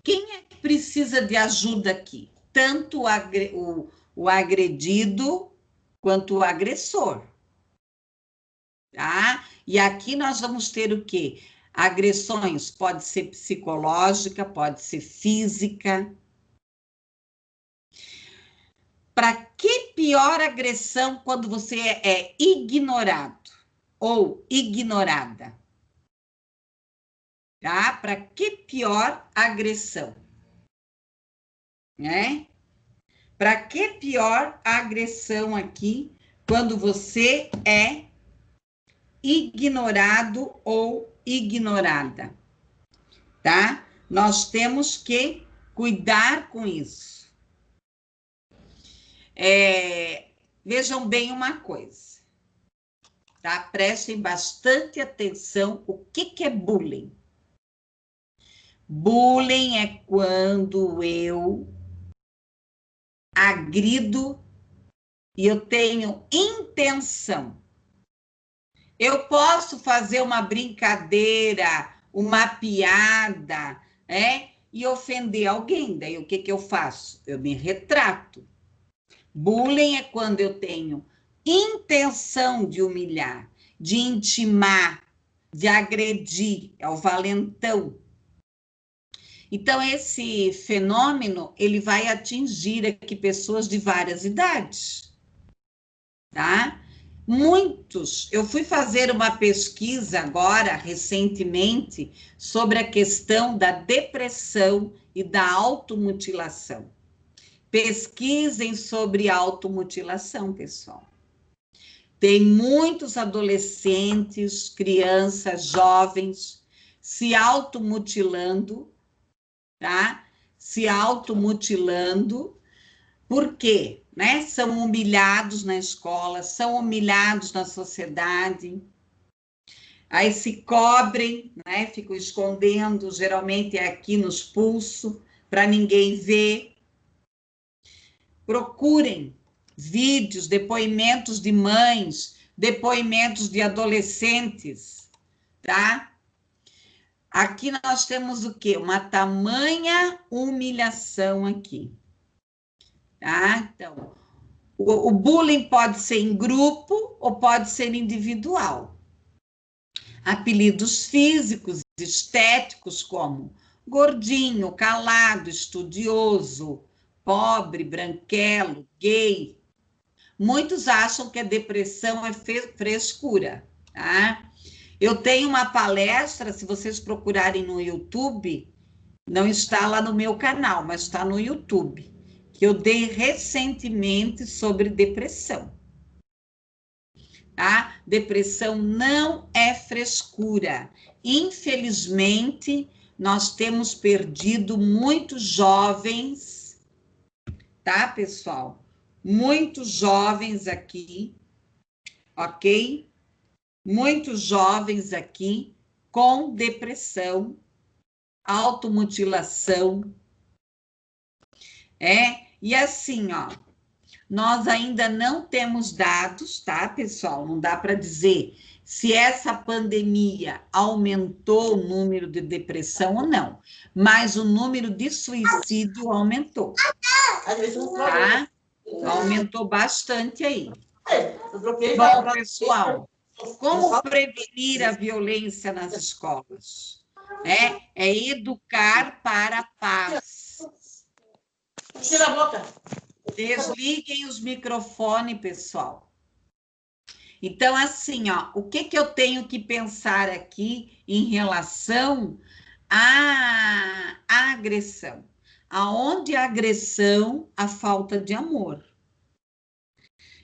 Quem é que precisa de ajuda aqui? Tanto o agredido quanto o agressor. Tá? E aqui nós vamos ter o quê? Agressões, pode ser psicológica, pode ser física. Para que pior agressão quando você é ignorado ou ignorada? Tá? Para que pior agressão? Para que pior agressão aqui quando você é ignorado ou ignorada, tá? Nós temos que cuidar com isso. Vejam bem uma coisa, tá? Prestem bastante atenção o que é bullying. Bullying é quando eu agrido e eu tenho intenção. Eu posso fazer uma brincadeira, uma piada, e ofender alguém. Daí, o que eu faço? Eu me retrato. Bullying é quando eu tenho intenção de humilhar, de intimar, de agredir. É o valentão. Então, esse fenômeno, ele vai atingir aqui pessoas de várias idades, tá? Muitos, eu fui fazer uma pesquisa agora, recentemente, sobre a questão da depressão e da automutilação. Pesquisem sobre automutilação, pessoal. Tem muitos adolescentes, crianças, jovens se automutilando, tá? Se automutilando. Por quê? Né? São humilhados na escola, são humilhados na sociedade. Aí se cobrem, né? Ficam escondendo, geralmente é aqui nos pulsos, para ninguém ver. Procurem vídeos, depoimentos de mães, depoimentos de adolescentes, tá? Aqui nós temos o quê? Uma tamanha humilhação aqui, tá? Então, o bullying pode ser em grupo ou pode ser individual. Apelidos físicos, estéticos, como gordinho, calado, estudioso, pobre, branquelo, gay. Muitos acham que a depressão é frescura, tá? Eu tenho uma palestra, se vocês procurarem no YouTube, não está lá no meu canal, mas está no YouTube, que eu dei recentemente sobre depressão. Tá? Depressão não é frescura. Infelizmente, nós temos perdido muitos jovens, tá, pessoal? Muitos jovens aqui, ok? Muitos jovens aqui com depressão, automutilação. E assim, ó, nós ainda não temos dados, tá, pessoal? Não dá para dizer se essa pandemia aumentou o número de depressão ou não, mas o número de suicídio aumentou, tá? Aumentou bastante aí. Bom, pessoal, como prevenir a violência nas escolas? É educar para a paz. Tira a boca. Desliguem os microfones, pessoal. Então, assim, ó, o que eu tenho que pensar aqui em relação à agressão? Aonde a agressão, a falta de amor.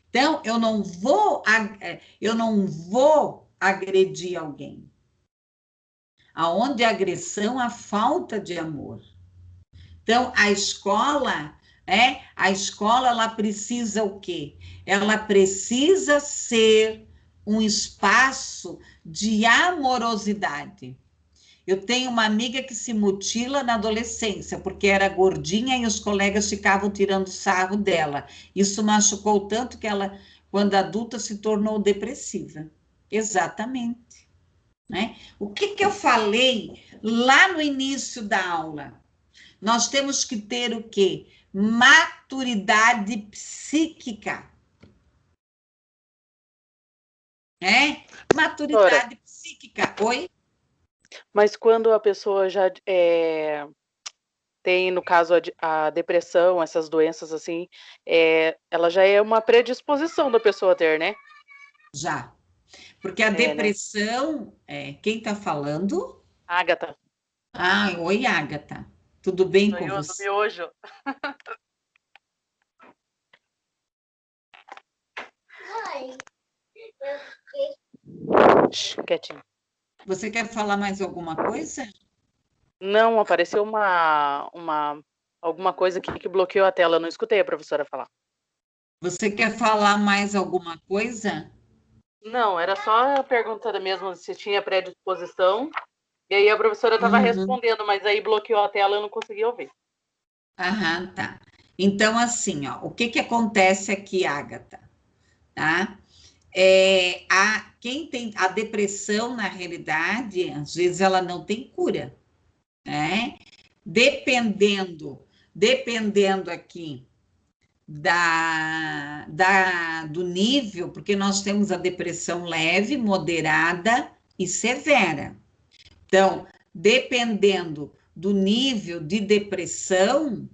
Então, eu não vou agredir alguém. Aonde a agressão, a falta de amor. Então, a escola ela precisa o quê? Ela precisa ser um espaço de amorosidade. Eu tenho uma amiga que se mutila na adolescência, porque era gordinha e os colegas ficavam tirando sarro dela. Isso machucou tanto que ela, quando adulta, se tornou depressiva. Exatamente. Né? O que eu falei lá no início da aula? Nós temos que ter o quê? Maturidade psíquica. Maturidade psíquica. Oi? Mas quando a pessoa já tem, no caso, a depressão, essas doenças assim, ela já é uma predisposição da pessoa ter, né? Já. Porque a depressão, quem está falando? Ágata. Ah, oi, Ágata. Tudo bem com você? Do miojo. Quietinho. Você quer falar mais alguma coisa? Não, apareceu alguma coisa aqui que bloqueou a tela. Eu não escutei a professora falar. Você quer falar mais alguma coisa? Não, era só a pergunta mesmo se tinha predisposição. E aí a professora estava respondendo, mas aí bloqueou a tela e eu não consegui ouvir. Aham, tá. Então, assim, ó, o que acontece aqui, Ágata? Tá? Quem tem a depressão, na realidade, às vezes ela não tem cura, né? Dependendo aqui do nível, porque nós temos a depressão leve, moderada e severa. Então, dependendo do nível de depressão,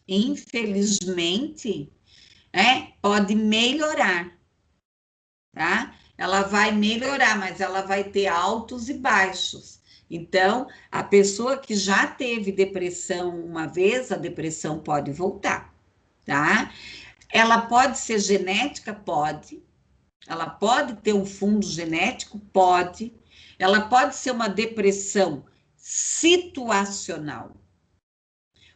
infelizmente, pode melhorar, tá? Ela vai melhorar, mas ela vai ter altos e baixos. Então, a pessoa que já teve depressão uma vez, a depressão pode voltar, tá? Ela pode ser genética? Pode. Ela pode ter um fundo genético? Pode. Ela pode ser uma depressão situacional.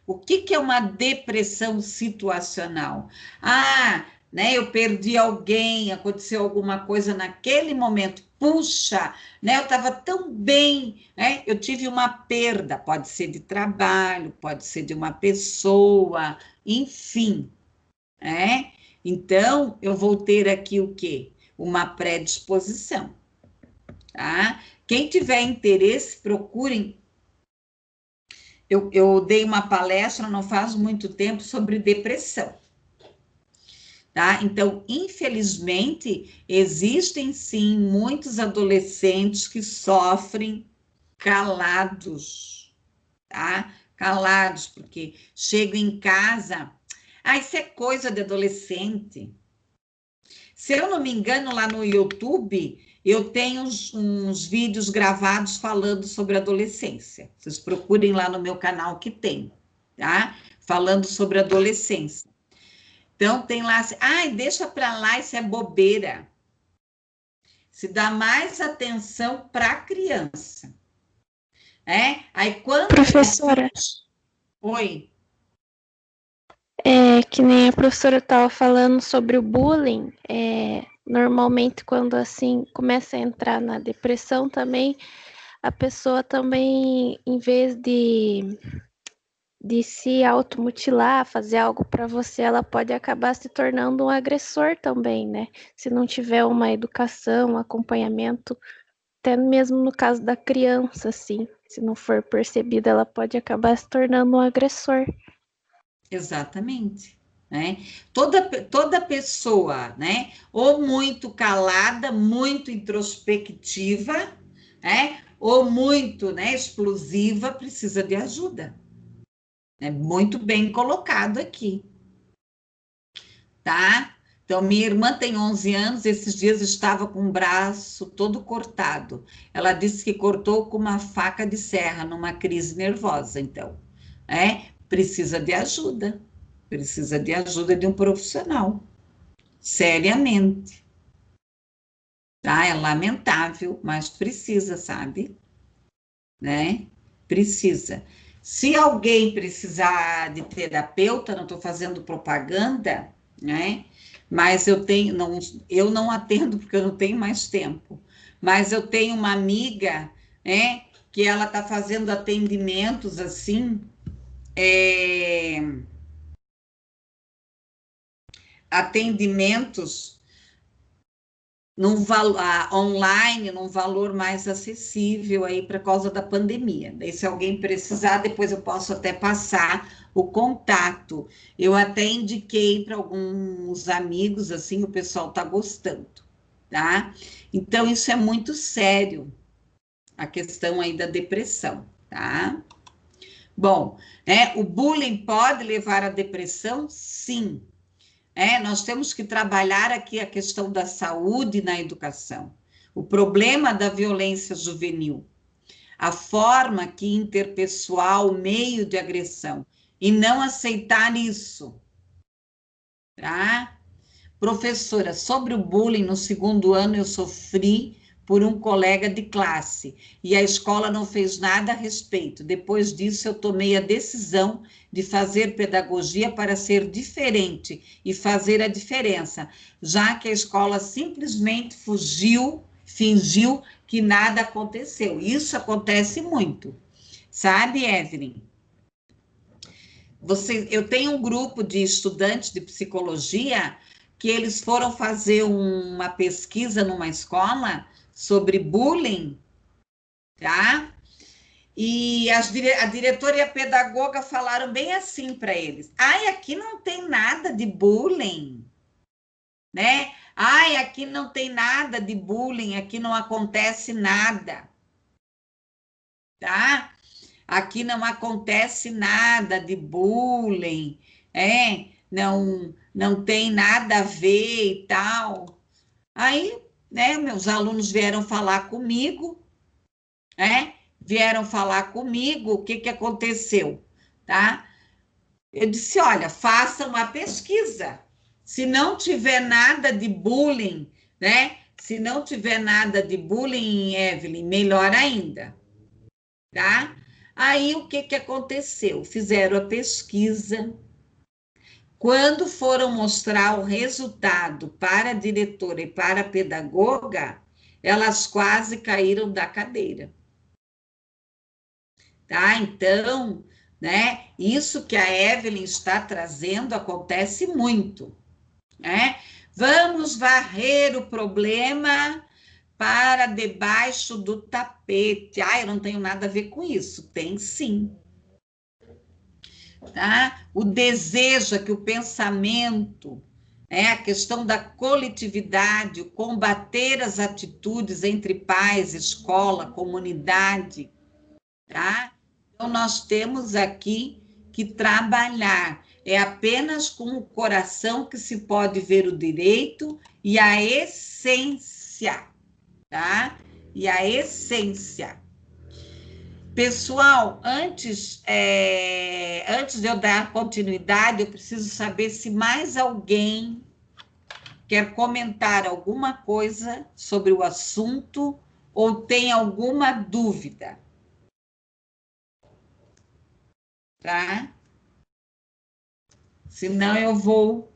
O que é uma depressão situacional? Ah, né, eu perdi alguém, aconteceu alguma coisa naquele momento. Puxa, né, eu estava tão bem, né? Eu tive uma perda, pode ser de trabalho, pode ser de uma pessoa, enfim, né? Então, eu vou ter aqui o quê? Uma predisposição, tá? Quem tiver interesse, procurem. Eu dei uma palestra não faz muito tempo sobre depressão, tá? Então, infelizmente, existem sim muitos adolescentes que sofrem calados, tá? Calados, porque chegam em casa, isso é coisa de adolescente. Se eu não me engano, lá no YouTube, eu tenho uns vídeos gravados falando sobre adolescência. Vocês procurem lá no meu canal que tem, tá? Falando sobre adolescência. Então, tem lá, deixa para lá, isso é bobeira. Se dá mais atenção para a criança. Aí quando... Professora, Oi. que nem a professora estava falando sobre o bullying, normalmente quando assim começa a entrar na depressão também, a pessoa também, em vez de se automutilar, fazer algo para você, ela pode acabar se tornando um agressor também, né? Se não tiver uma educação, um acompanhamento, até mesmo no caso da criança, assim, se não for percebida, ela pode acabar se tornando um agressor. Exatamente, né? Toda pessoa, né? Ou muito calada, muito introspectiva, né? Ou muito, né, explosiva, precisa de ajuda. É muito bem colocado aqui, tá? Então, minha irmã tem 11 anos, esses dias estava com o braço todo cortado. Ela disse que cortou com uma faca de serra, numa crise nervosa, então. Precisa de ajuda. Precisa de ajuda de um profissional. Seriamente. Tá? É lamentável, mas precisa, sabe? Né? Precisa. Se alguém precisar de terapeuta, não estou fazendo propaganda, né? Mas eu não atendo porque eu não tenho mais tempo. Mas eu tenho uma amiga, né? Que ela está fazendo atendimentos assim, atendimentos online, num valor mais acessível aí por causa da pandemia. Daí, se alguém precisar, depois eu posso até passar o contato. Eu até indiquei para alguns amigos, assim, o pessoal está gostando, tá? Então, isso é muito sério, a questão aí da depressão, tá? Bom, o bullying pode levar à depressão? Sim. Nós temos que trabalhar aqui a questão da saúde na educação, o problema da violência juvenil, a forma que interpessoal, o meio de agressão, e não aceitar isso, tá? Professora, sobre o bullying, no 2º ano eu sofri por um colega de classe, e a escola não fez nada a respeito. Depois disso, eu tomei a decisão de fazer pedagogia para ser diferente e fazer a diferença, já que a escola simplesmente fingiu que nada aconteceu. Isso acontece muito. Sabe, Evelyn? Eu tenho um grupo de estudantes de psicologia que eles foram fazer uma pesquisa numa escola sobre bullying, tá? E a diretora e a pedagoga falaram bem assim para eles: aqui não tem nada de bullying, né? Aqui não tem nada de bullying, aqui não acontece nada, tá? Aqui não acontece nada de bullying, não tem nada a ver e tal. Aí, né, meus alunos vieram falar comigo, vieram falar comigo, o que aconteceu, tá? Eu disse, olha, faça uma pesquisa. Se não tiver nada de bullying, né? Se não tiver nada de bullying, Evelyn, melhor ainda, tá? Aí, o que aconteceu? Fizeram a pesquisa. Quando foram mostrar o resultado para a diretora e para a pedagoga, elas quase caíram da cadeira. Tá? Então, né? Isso que a Evelyn está trazendo acontece muito, né? Vamos varrer o problema para debaixo do tapete. Ah, eu não tenho nada a ver com isso. Tem sim. Tá? O desejo é que o pensamento, né? A questão da coletividade, o combater as atitudes entre pais, escola, comunidade, tá? Então, nós temos aqui que trabalhar. É apenas com o coração que se pode ver o direito e a essência, tá? E a essência. Pessoal, antes de eu dar continuidade, eu preciso saber se mais alguém quer comentar alguma coisa sobre o assunto ou tem alguma dúvida. Tá? Senão eu vou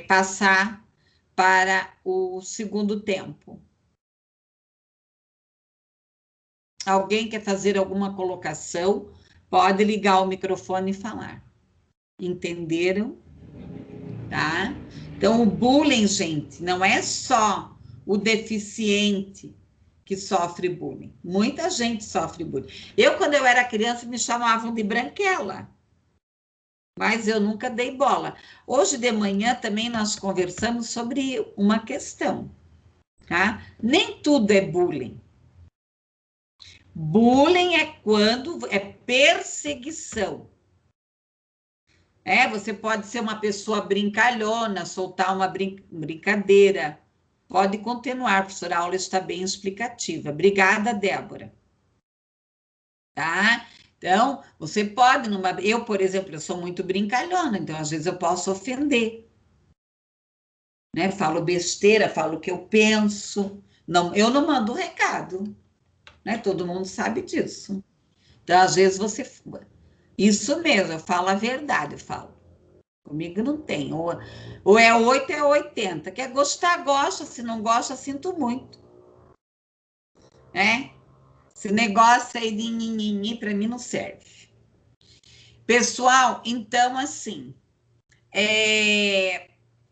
passar para o segundo tempo. Alguém quer fazer alguma colocação? Pode ligar o microfone e falar. Entenderam? Tá? Então, o bullying, gente, não é só o deficiente que sofre bullying. Muita gente sofre bullying. Eu, quando eu era criança, me chamavam de branquela. Mas eu nunca dei bola. Hoje de manhã também nós conversamos sobre uma questão, tá? Nem tudo é bullying. Bullying é quando é perseguição. Você pode ser uma pessoa brincalhona, soltar uma brincadeira. Pode continuar, professora, a aula está bem explicativa. Obrigada, Débora. Tá? Então, você pode, eu, por exemplo, eu sou muito brincalhona, então às vezes eu posso ofender. Né? Falo besteira, falo o que eu penso. Não, eu não mando recado. Né? Todo mundo sabe disso. Então, às vezes você... Isso mesmo, eu falo a verdade, eu falo. Comigo não tem. Ou é 8 é 80. Quer gostar, gosta. Se não gosta, sinto muito. Esse negócio aí de nhinhinhi, para mim, não serve. Pessoal, então, assim,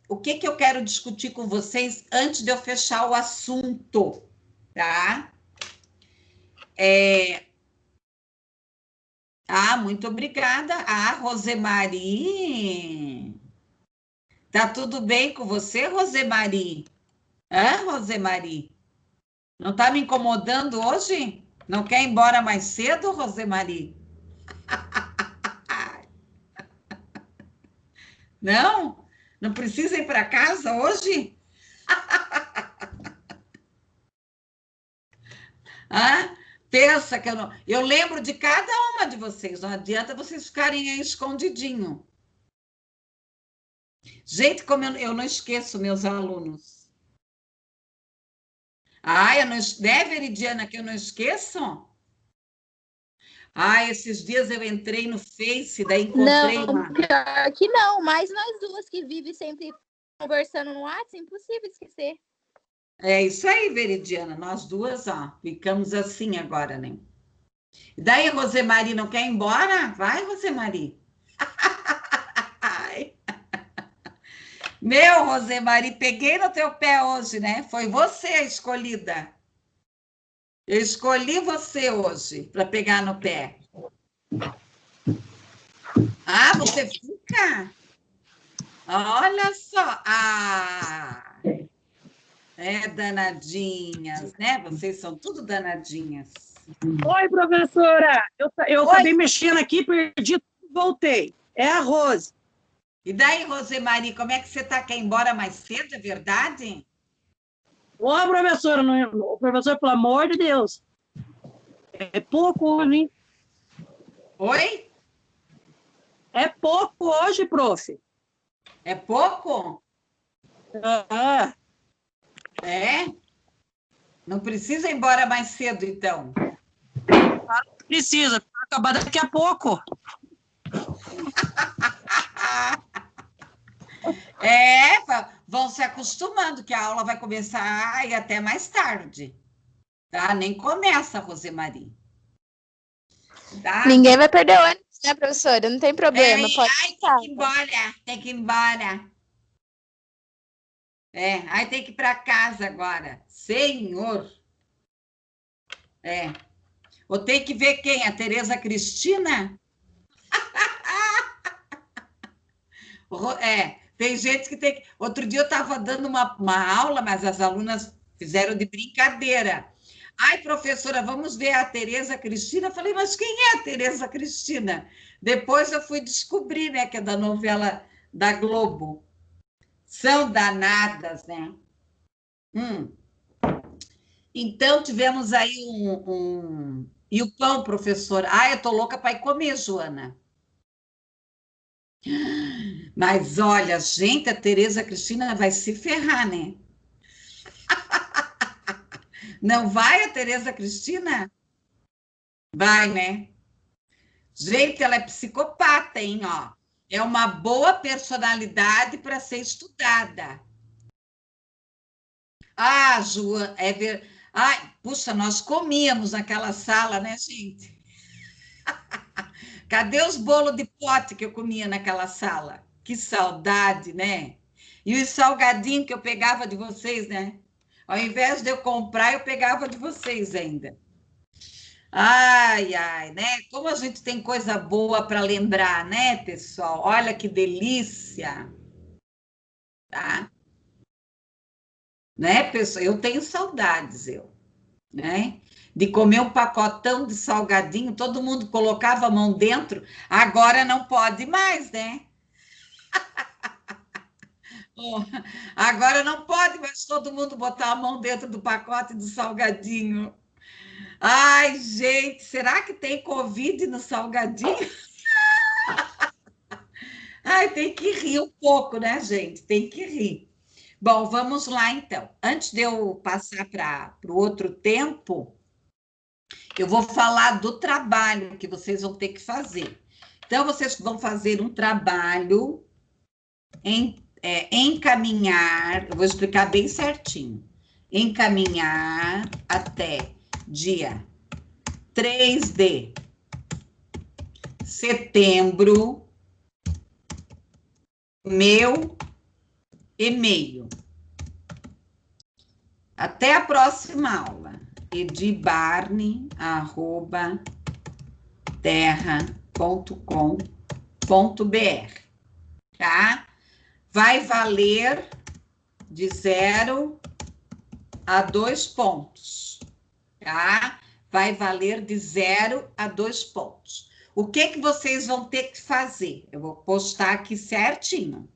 o que eu quero discutir com vocês antes de eu fechar o assunto, tá? Muito obrigada. Rosemary. Tá tudo bem com você, Rosemary? Rosemary? Não tá me incomodando hoje? Não quer ir embora mais cedo, Rosemary? Não? Não precisa ir para casa hoje? Pensa que eu não... Eu lembro de cada uma de vocês. Não adianta vocês ficarem aí escondidinho. Gente, como eu não esqueço meus alunos. Eu não... Né, Veridiana, que eu não esqueço? Esses dias eu entrei no Face, daí encontrei uma... pior que não, mas nós duas que vivem sempre conversando no WhatsApp, impossível esquecer. É isso aí, Veridiana, nós duas, ficamos assim agora, né? E daí, Rosemary, não quer ir embora? Vai, Rosemary. Meu, Rosemary, peguei no teu pé hoje, né? Foi você a escolhida. Eu escolhi você hoje para pegar no pé. Você fica? Olha só. Danadinhas, né? Vocês são tudo danadinhas. Oi, professora. Eu acabei mexendo aqui, perdi, voltei. É a Rose. E daí, Rosemary, como é que você está? Quer ir embora mais cedo, é verdade? Ô, professora, professor, pelo amor de Deus. É pouco hoje, hein? Oi? É pouco hoje, prof. É pouco? Ah, É? Não precisa ir embora mais cedo, então. precisa, vai acabar daqui a pouco. Vão se acostumando que a aula vai começar a ir até mais tarde. Tá? Nem começa, Rosemarie. Tá? Ninguém vai perder o ônibus, né, professora? Não tem problema. Pode Ai, ficar. tem que ir embora, tem que ir embora. Aí tem que ir para casa agora. Senhor. Vou ter que ver quem? A Tereza Cristina? Tem gente que tem que... Outro dia eu estava dando uma aula, mas as alunas fizeram de brincadeira. Ai, professora, vamos ver a Tereza Cristina? Eu falei, mas quem é a Tereza Cristina? Depois eu fui descobrir, né, que é da novela da Globo. São danadas, né? Então, tivemos aí E o pão, professor? Ah, eu tô louca para ir comer, Joana. Mas olha, gente, a Tereza Cristina vai se ferrar, né? Não vai a Tereza Cristina? Vai, né? Gente, ela é psicopata, hein, ó. É uma boa personalidade para ser estudada. Ah, Joana, Ai, puxa, nós comíamos naquela sala, né, gente? Cadê os bolos de pote que eu comia naquela sala? Que saudade, né? E os salgadinhos que eu pegava de vocês, né? Ao invés de eu comprar, eu pegava de vocês ainda. Ai, ai, né? Como a gente tem coisa boa para lembrar, né, pessoal? Olha que delícia, tá? Né, pessoal? Eu tenho saudades, né? De comer um pacotão de salgadinho, todo mundo colocava a mão dentro, agora não pode mais, né? Agora não pode mais todo mundo botar a mão dentro do pacote do salgadinho. Ai, gente, será que tem Covid no salgadinho? Ai, tem que rir um pouco, né, gente? Tem que rir. Bom, vamos lá então. Antes de eu passar para o outro tempo, eu vou falar do trabalho que vocês vão ter que fazer. Então, vocês vão fazer um trabalho encaminhar, eu vou explicar bem certinho. Encaminhar até dia 3 de setembro, meu e-mail. Até a próxima aula. edibarne@terra.com.br, tá? Vai valer de 0 a 2 pontos, tá? Vai valer de 0 a 2 pontos. O que vocês vão ter que fazer? Eu vou postar aqui certinho.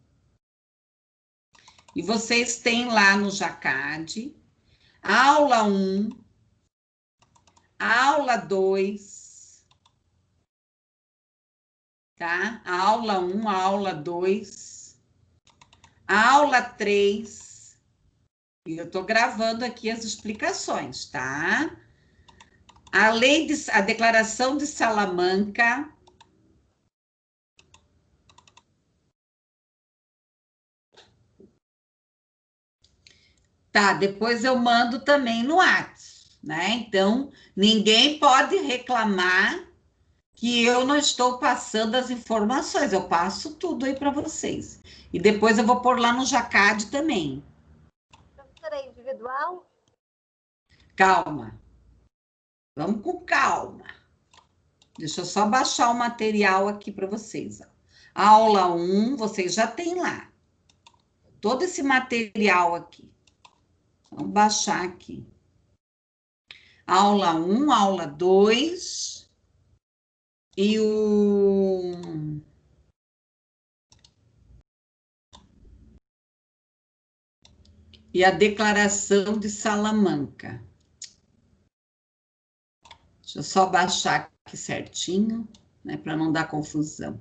E vocês têm lá no Jacad, aula 1, aula 2, tá? A aula 1, a aula 2, a aula 3, e eu tô gravando aqui as explicações, tá? A Declaração de Salamanca. Tá, depois eu mando também no WhatsApp, né? Então, ninguém pode reclamar que eu não estou passando as informações, eu passo tudo aí para vocês. E depois eu vou pôr lá no Jacad também. Professora, é individual? Calma. Vamos com calma. Deixa eu só baixar o material aqui para vocês. Ó. A aula 1, vocês já têm lá. Todo esse material aqui. Vamos baixar aqui. Aula 1, aula 2 e a Declaração de Salamanca. Deixa eu só baixar aqui certinho, né, para não dar confusão.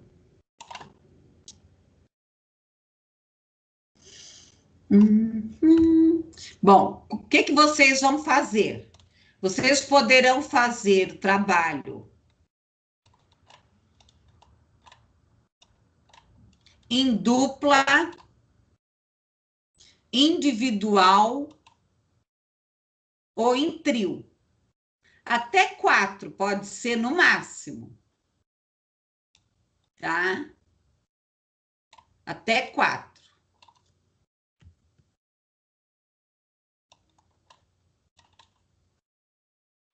Bom, o que vocês vão fazer? Vocês poderão fazer o trabalho em dupla, individual ou em trio. Até 4 pode ser no máximo. Tá? Até 4.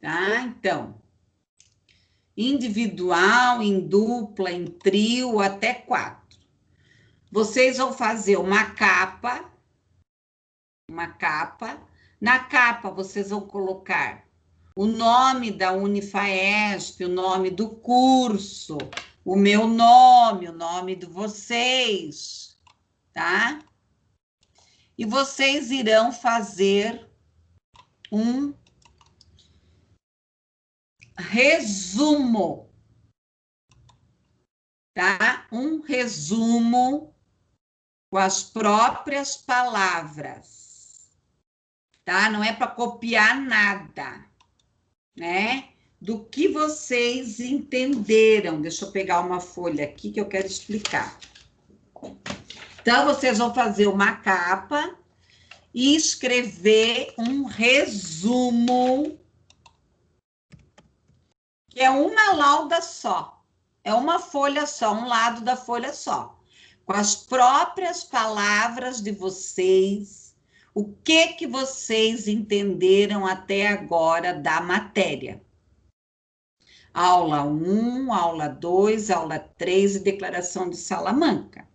Tá? Então, individual, em dupla, em trio, até 4. Vocês vão fazer uma capa. Na capa, vocês vão colocar o nome da Unifaesp, o nome do curso, o meu nome, o nome de vocês, tá? E vocês irão fazer um resumo, tá? Um resumo com as próprias palavras, tá? Não é para copiar nada, né? Do que vocês entenderam. Deixa eu pegar uma folha aqui que eu quero explicar. Então, vocês vão fazer uma capa e escrever um resumo, que é uma lauda só. É uma folha só, um lado da folha só. Com as próprias palavras de vocês, o que vocês entenderam até agora da matéria. Aula 1, aula 2, aula 3 e declaração de Salamanca.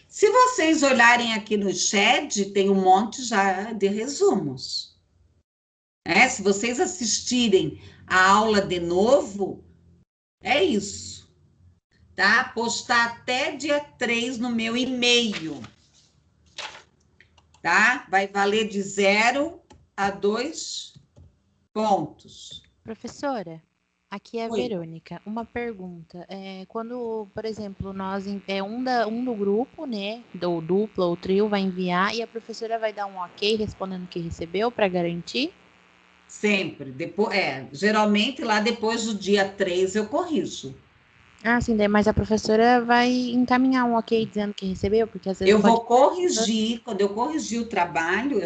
Se vocês olharem aqui no chat, tem um monte já de resumos. Se vocês assistirem a aula de novo, é isso. Tá? Postar até dia 3 no meu e-mail. Tá? Vai valer de 0 a 2 pontos. Professora, aqui é a Oi. Verônica. Uma pergunta. Quando, por exemplo, nós um do grupo, né, ou dupla ou trio vai enviar e a professora vai dar um ok respondendo que recebeu para garantir? Sempre. Depois, geralmente lá depois do dia 3 eu corrijo. Ah, sim, mas a professora vai encaminhar um ok dizendo que recebeu, porque às vezes Eu vou corrigir, quando eu corrigir o trabalho,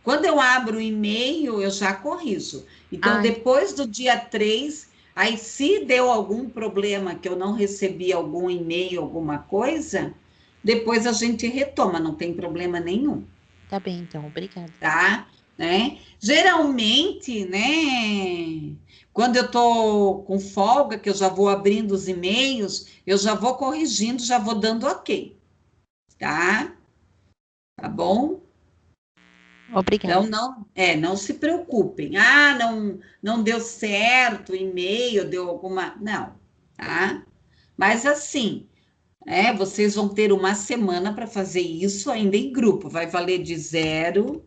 quando eu abro o e-mail, eu já corrijo. Então, depois do dia 3, aí se deu algum problema que eu não recebi algum e-mail, alguma coisa, depois a gente retoma, não tem problema nenhum. Tá bem, então, obrigada. Tá? Né? Geralmente, né, quando eu tô com folga, que eu já vou abrindo os e-mails, eu já vou corrigindo, já vou dando ok. Tá? Tá bom? Obrigada. Então, não se preocupem. Não deu certo o e-mail, deu alguma... Não, tá? Mas assim, vocês vão ter uma semana para fazer isso ainda em grupo. Vai valer de 0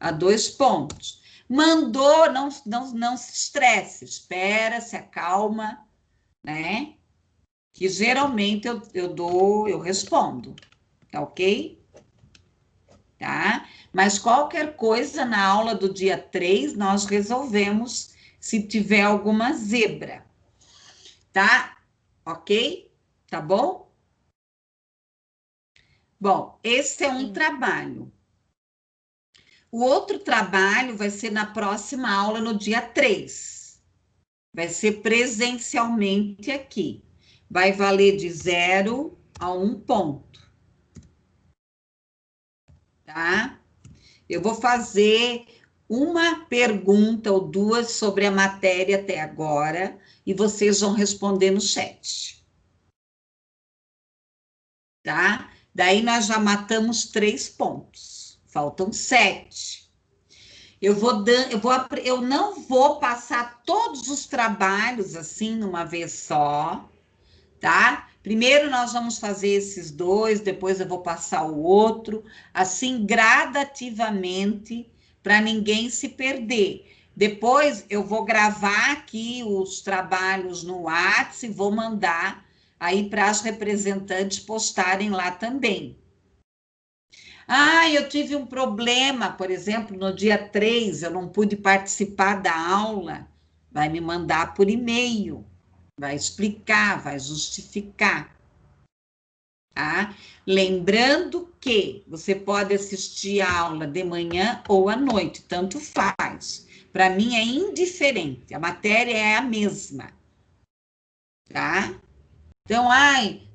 a 2 pontos. Mandou, não se estresse, espera, se acalma, né? Que geralmente eu respondo, tá ok? Tá? Mas qualquer coisa na aula do dia 3, nós resolvemos se tiver alguma zebra, tá? Ok? Tá bom? Bom, esse é um trabalho. O outro trabalho vai ser na próxima aula, no dia 3. Vai ser presencialmente aqui. Vai valer de 0 a 1 ponto. Tá? Eu vou fazer uma pergunta ou duas sobre a matéria até agora e vocês vão responder no chat. Tá? Daí nós já matamos 3 pontos. Faltam 7. Eu não vou passar todos os trabalhos assim numa vez só, tá? Primeiro nós vamos fazer esses 2, depois eu vou passar o outro, assim gradativamente, para ninguém se perder. Depois eu vou gravar aqui os trabalhos no WhatsApp e vou mandar aí para as representantes postarem lá também. Ah, eu tive um problema, por exemplo, no dia 3, eu não pude participar da aula. Vai me mandar por e-mail, vai explicar, vai justificar. Tá? Lembrando que você pode assistir a aula de manhã ou à noite, tanto faz. Para mim é indiferente, a matéria é a mesma. Tá? Então,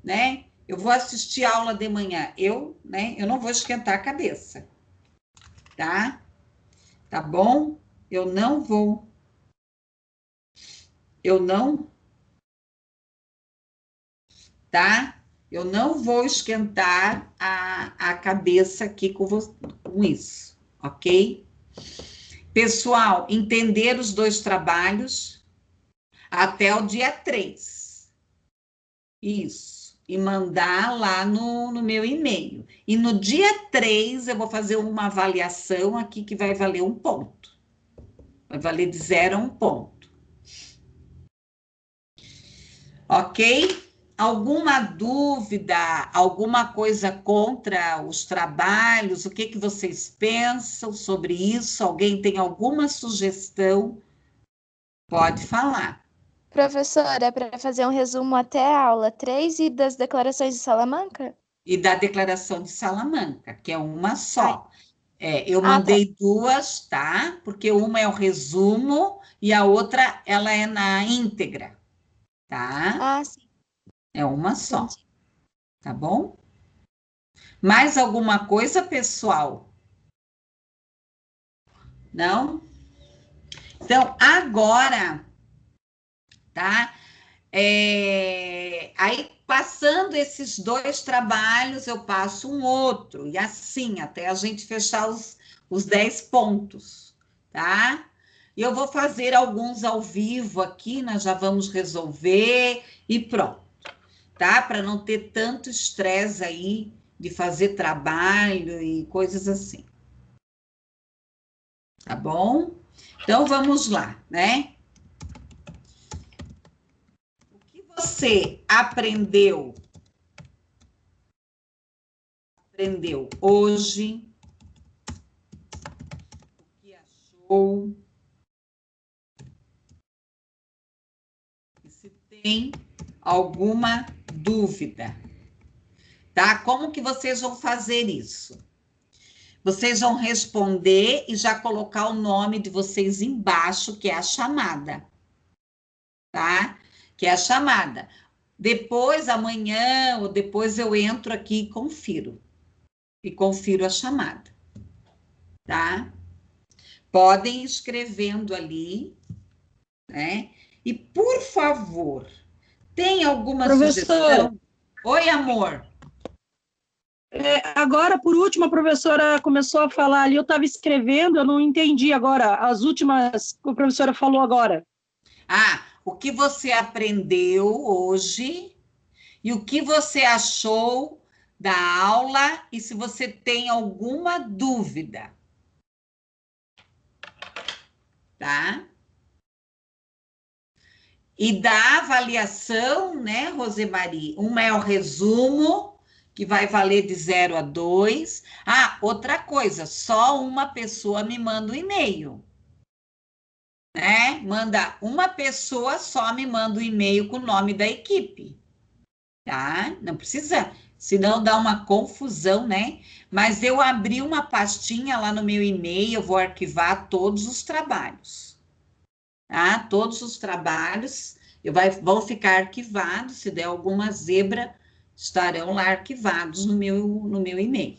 né? Eu vou assistir a aula de manhã, eu não vou esquentar a cabeça. Tá? Tá bom? Eu não vou. Tá? Eu não vou esquentar a cabeça aqui com isso, ok? Pessoal, entender os 2 trabalhos até o dia 3. Isso. E mandar lá no meu e-mail. E no dia 3, eu vou fazer uma avaliação aqui que vai valer 1 ponto. Vai valer de 0 a 1 ponto. Ok? Alguma dúvida, alguma coisa contra os trabalhos? O que vocês pensam sobre isso? Alguém tem alguma sugestão? Pode falar. Professora, para fazer um resumo até a aula 3 e das declarações de Salamanca? E da declaração de Salamanca, que é uma só. Eu mandei 2, tá? Porque uma é o resumo e a outra, ela é na íntegra, tá? Sim. É uma só. Entendi. Tá bom? Mais alguma coisa, pessoal? Não? Então, agora, tá? Aí, passando esses 2 trabalhos, eu passo um outro, e assim, até a gente fechar os 10 pontos, tá? E eu vou fazer alguns ao vivo aqui, nós já vamos resolver, e pronto, tá? Para não ter tanto estresse aí de fazer trabalho e coisas assim. Tá bom? Então, vamos lá, né? O que você aprendeu hoje? O que achou? E se tem alguma dúvida? Tá? Como que vocês vão fazer isso? Vocês vão responder e já colocar o nome de vocês embaixo, que é a chamada. Tá? Que é a chamada. Depois, amanhã, ou depois eu entro aqui e confiro. E confiro a chamada. Tá? Podem ir escrevendo ali, né? E, por favor, tem alguma sugestão? Oi, amor. Agora, por último, a professora começou a falar ali, eu estava escrevendo, eu não entendi agora, as últimas que a professora falou agora. O que você aprendeu hoje e o que você achou da aula e se você tem alguma dúvida. Tá? E da avaliação, né, Rosemarie? Uma é o resumo, que vai valer de 0 a 2. Outra coisa, só uma pessoa me manda um e-mail. Né? Manda uma pessoa, só me manda um e-mail com o nome da equipe. Tá? Não precisa, senão dá uma confusão, né? Mas eu abri uma pastinha lá no meu e-mail, eu vou arquivar todos os trabalhos. Tá? Todos os trabalhos vão ficar arquivados, se der alguma zebra, estarão lá arquivados no meu e-mail.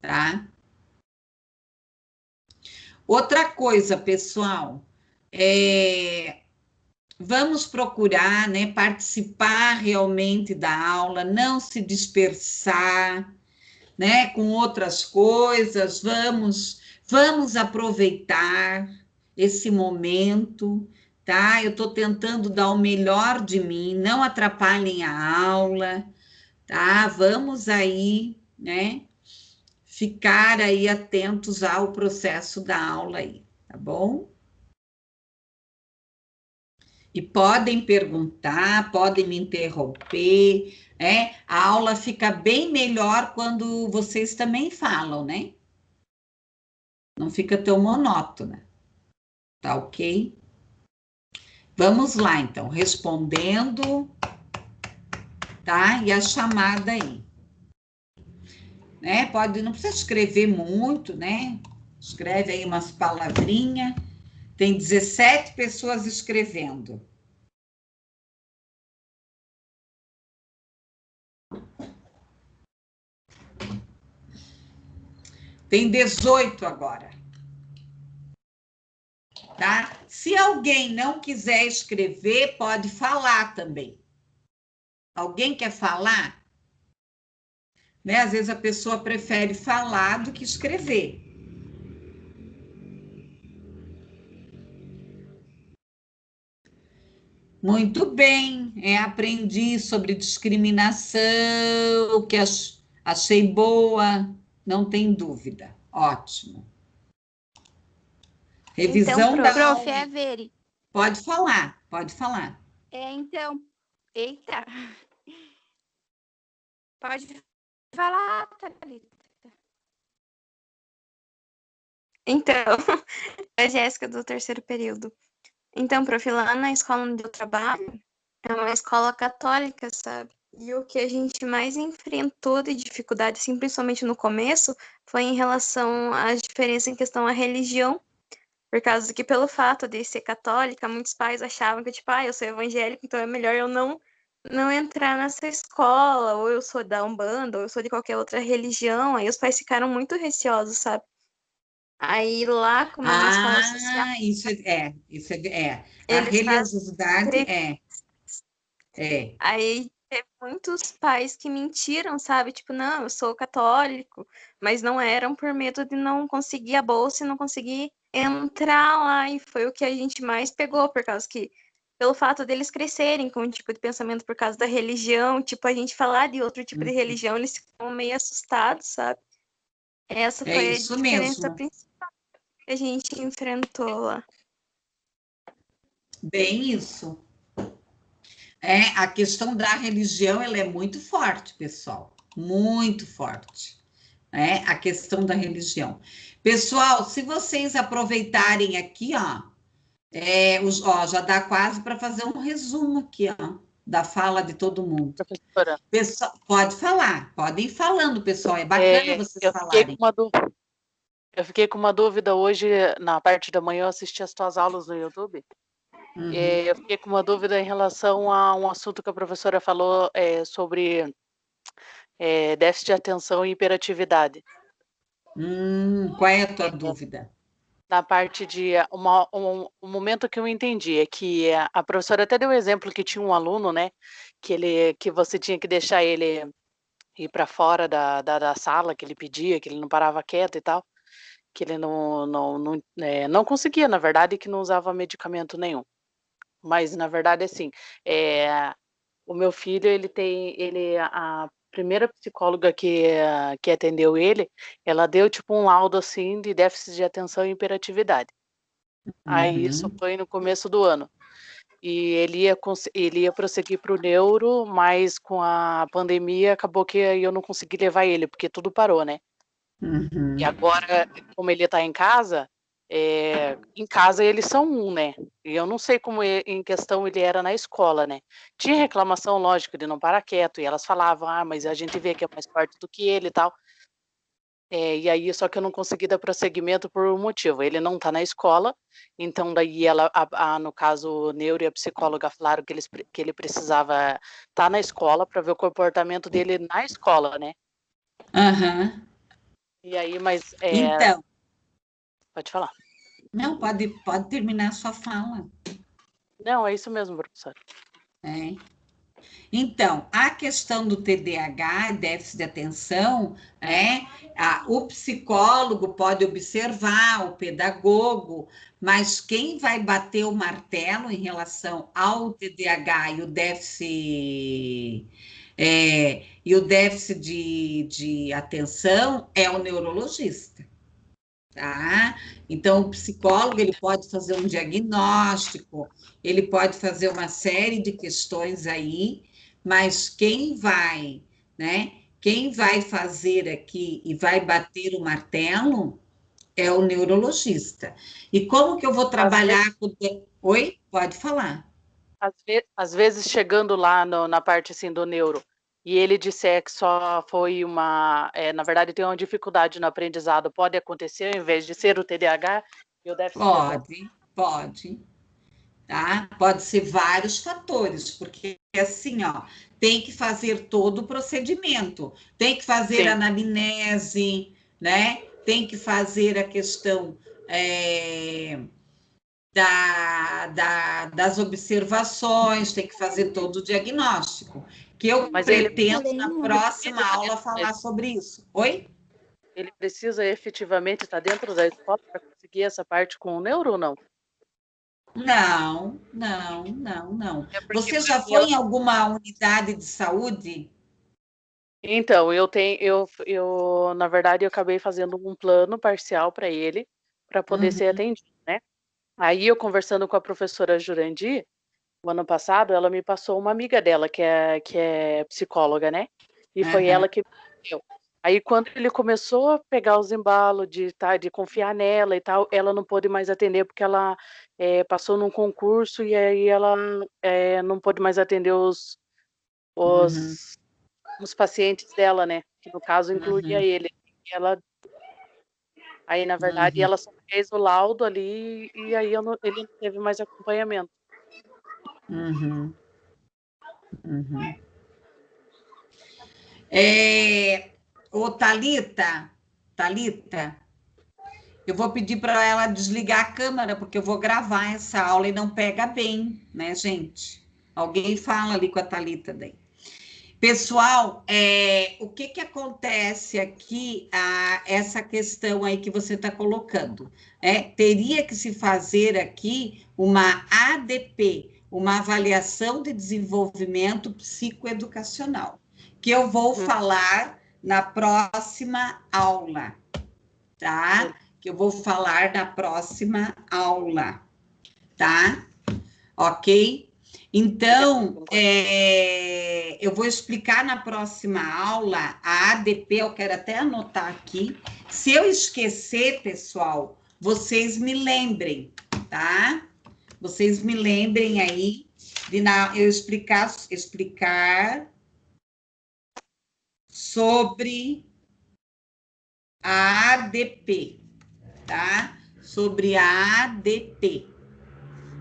Tá? Outra coisa, pessoal, vamos procurar, né, participar realmente da aula, não se dispersar, né, com outras coisas, vamos aproveitar esse momento, tá? Eu estou tentando dar o melhor de mim, não atrapalhem a aula, tá? Vamos aí, né, ficar aí atentos ao processo da aula aí, tá tá bom? E podem perguntar, podem me interromper, a aula fica bem melhor quando vocês também falam, né? Não fica tão monótona, tá ok? Vamos lá, então, respondendo, tá? E a chamada aí. Não precisa escrever muito, né? Escreve aí umas palavrinhas. Tem 17 pessoas escrevendo. Tem 18 agora. Tá? Se alguém não quiser escrever, pode falar também. Alguém quer falar? Né? Às vezes a pessoa prefere falar do que escrever. Muito bem, aprendi sobre discriminação, que achei boa, não tem dúvida. Ótimo. Revisão então, da prof, aula. é Veri. Pode falar, pode falar. Então, eita. Pode falar, Thalita. Então, a Jéssica do terceiro período. Então, prof, lá na escola onde eu trabalho, é uma escola católica, sabe? E o que a gente mais enfrentou de dificuldade, assim, principalmente no começo, foi em relação às diferenças em questão à religião. Por causa que, pelo fato de ser católica, muitos pais achavam que, tipo, eu sou evangélico, então é melhor eu não entrar nessa escola, ou eu sou da Umbanda, ou eu sou de qualquer outra religião. Aí os pais ficaram muito receosos, sabe? Aí lá, como é uma escola social, Isso é. A eles religiosidade fazem. é. Aí teve muitos pais que mentiram, sabe? Tipo, não, eu sou católico, mas não eram por medo de não conseguir a bolsa e não conseguir entrar lá. E foi o que a gente mais pegou, por causa que, pelo fato deles crescerem com um tipo de pensamento por causa da religião, tipo, a gente falar de outro tipo de religião, eles ficam meio assustados, sabe? Essa É foi a isso diferença mesmo. principal que a gente enfrentou lá. Bem isso. A questão da religião, ela é muito forte, pessoal. Muito forte. A questão da religião. Pessoal, se vocês aproveitarem aqui, já dá quase para fazer um resumo aqui, da fala de todo mundo. Professora, Pessoal, pode falar, podem ir falando, pessoal. É bacana vocês falarem. Eu fiquei com uma dúvida hoje, na parte da manhã, eu assisti as tuas aulas no YouTube. Uhum. Eu fiquei com uma dúvida em relação a um assunto que a professora falou sobre déficit de atenção e hiperatividade. Qual é a tua dúvida? Na parte de um momento que eu entendi é que a professora até deu um exemplo que tinha um aluno, né, que você tinha que deixar ele ir para fora da sala, que ele pedia, que ele não parava quieto e tal, que ele não conseguia, na verdade, que não usava medicamento nenhum. Mas, na verdade, assim, o meu filho, a primeira psicóloga que atendeu ele, ela deu tipo um laudo assim de déficit de atenção e hiperatividade. Aí isso foi no começo do ano. E ele ia prosseguir para o neuro, mas com a pandemia acabou que eu não consegui levar ele, porque tudo parou, né? E agora, como ele está em casa eles são né? E eu não sei como em questão ele era na escola, né? Tinha reclamação, lógico, de não parar quieto, e elas falavam, mas a gente vê que é mais forte do que ele e tal. E aí, só que eu não consegui dar prosseguimento por um motivo. Ele não está na escola, então daí no caso, o neuro e a psicóloga falaram que ele precisava estar na escola para ver o comportamento dele na escola, né? E aí, mas... Então... Pode falar. Não, pode terminar a sua fala. Não, é isso mesmo, professor. Então, a questão do TDAH, déficit de atenção, o psicólogo pode observar, o pedagogo, mas quem vai bater o martelo em relação ao TDAH e o déficit de atenção é o neurologista. tá? Então, o psicólogo, ele pode fazer um diagnóstico, ele pode fazer uma série de questões aí, mas quem vai, né? Quem vai fazer aqui e vai bater o martelo é o neurologista. E como que eu vou trabalhar com... Oi? Pode falar. Às vezes chegando lá na parte assim do neuro, e ele disser que só foi na verdade tem uma dificuldade no aprendizado, pode acontecer, ao invés de ser o TDAH e o déficit de atenção? Pode, tá? Pode ser vários fatores, porque assim, ó, tem que fazer todo o procedimento, tem que fazer Sim. anamnese, né? Tem que fazer a questão das observações, tem que fazer todo o diagnóstico, que eu Mas pretendo na próxima aula falar sobre isso. Oi? Ele precisa efetivamente estar dentro da escola para conseguir essa parte com o neuro ou não? Não. Você já foi em alguma unidade de saúde? Então, eu na verdade, eu acabei fazendo um plano parcial para ele, para poder ser atendido, né? Aí eu conversando com a professora Jurandir, o ano passado, ela me passou uma amiga dela, que é psicóloga, né? E foi ela que me deu. Aí quando ele começou a pegar os embalos de confiar nela e tal, ela não pôde mais atender, porque ela passou num concurso e aí ela não pôde mais atender os pacientes dela, né? Que no caso incluía ele. Aí, na verdade, ela só fez o laudo ali e aí ele não teve mais acompanhamento. Ô, Thalita, eu vou pedir para ela desligar a câmera, porque eu vou gravar essa aula e não pega bem, né, gente? Alguém fala ali com a Thalita daí. Pessoal, o que acontece aqui, essa questão aí que você está colocando? Teria que se fazer aqui uma ADP, uma avaliação de desenvolvimento psicoeducacional, que eu vou falar na próxima aula, tá? Que eu vou falar na próxima aula, tá? Ok? Então, eu vou explicar na próxima aula a ADP, eu quero até anotar aqui. Se eu esquecer, pessoal, vocês me lembrem, tá? Vocês me lembrem aí de eu explicar sobre a ADP, tá? Sobre a ADP,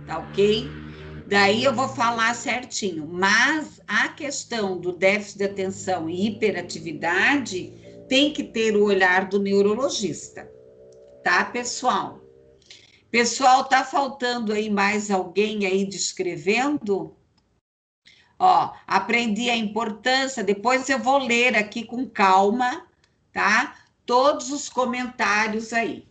tá ok? Daí eu vou falar certinho, mas a questão do déficit de atenção e hiperatividade tem que ter o olhar do neurologista, tá, pessoal? Pessoal, tá faltando aí mais alguém aí descrevendo? Ó, aprendi a importância, depois eu vou ler aqui com calma, tá? Todos os comentários aí.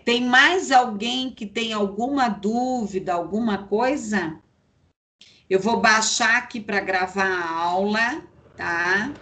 Tem mais alguém que tem alguma dúvida, alguma coisa? Eu vou baixar aqui para gravar a aula, tá?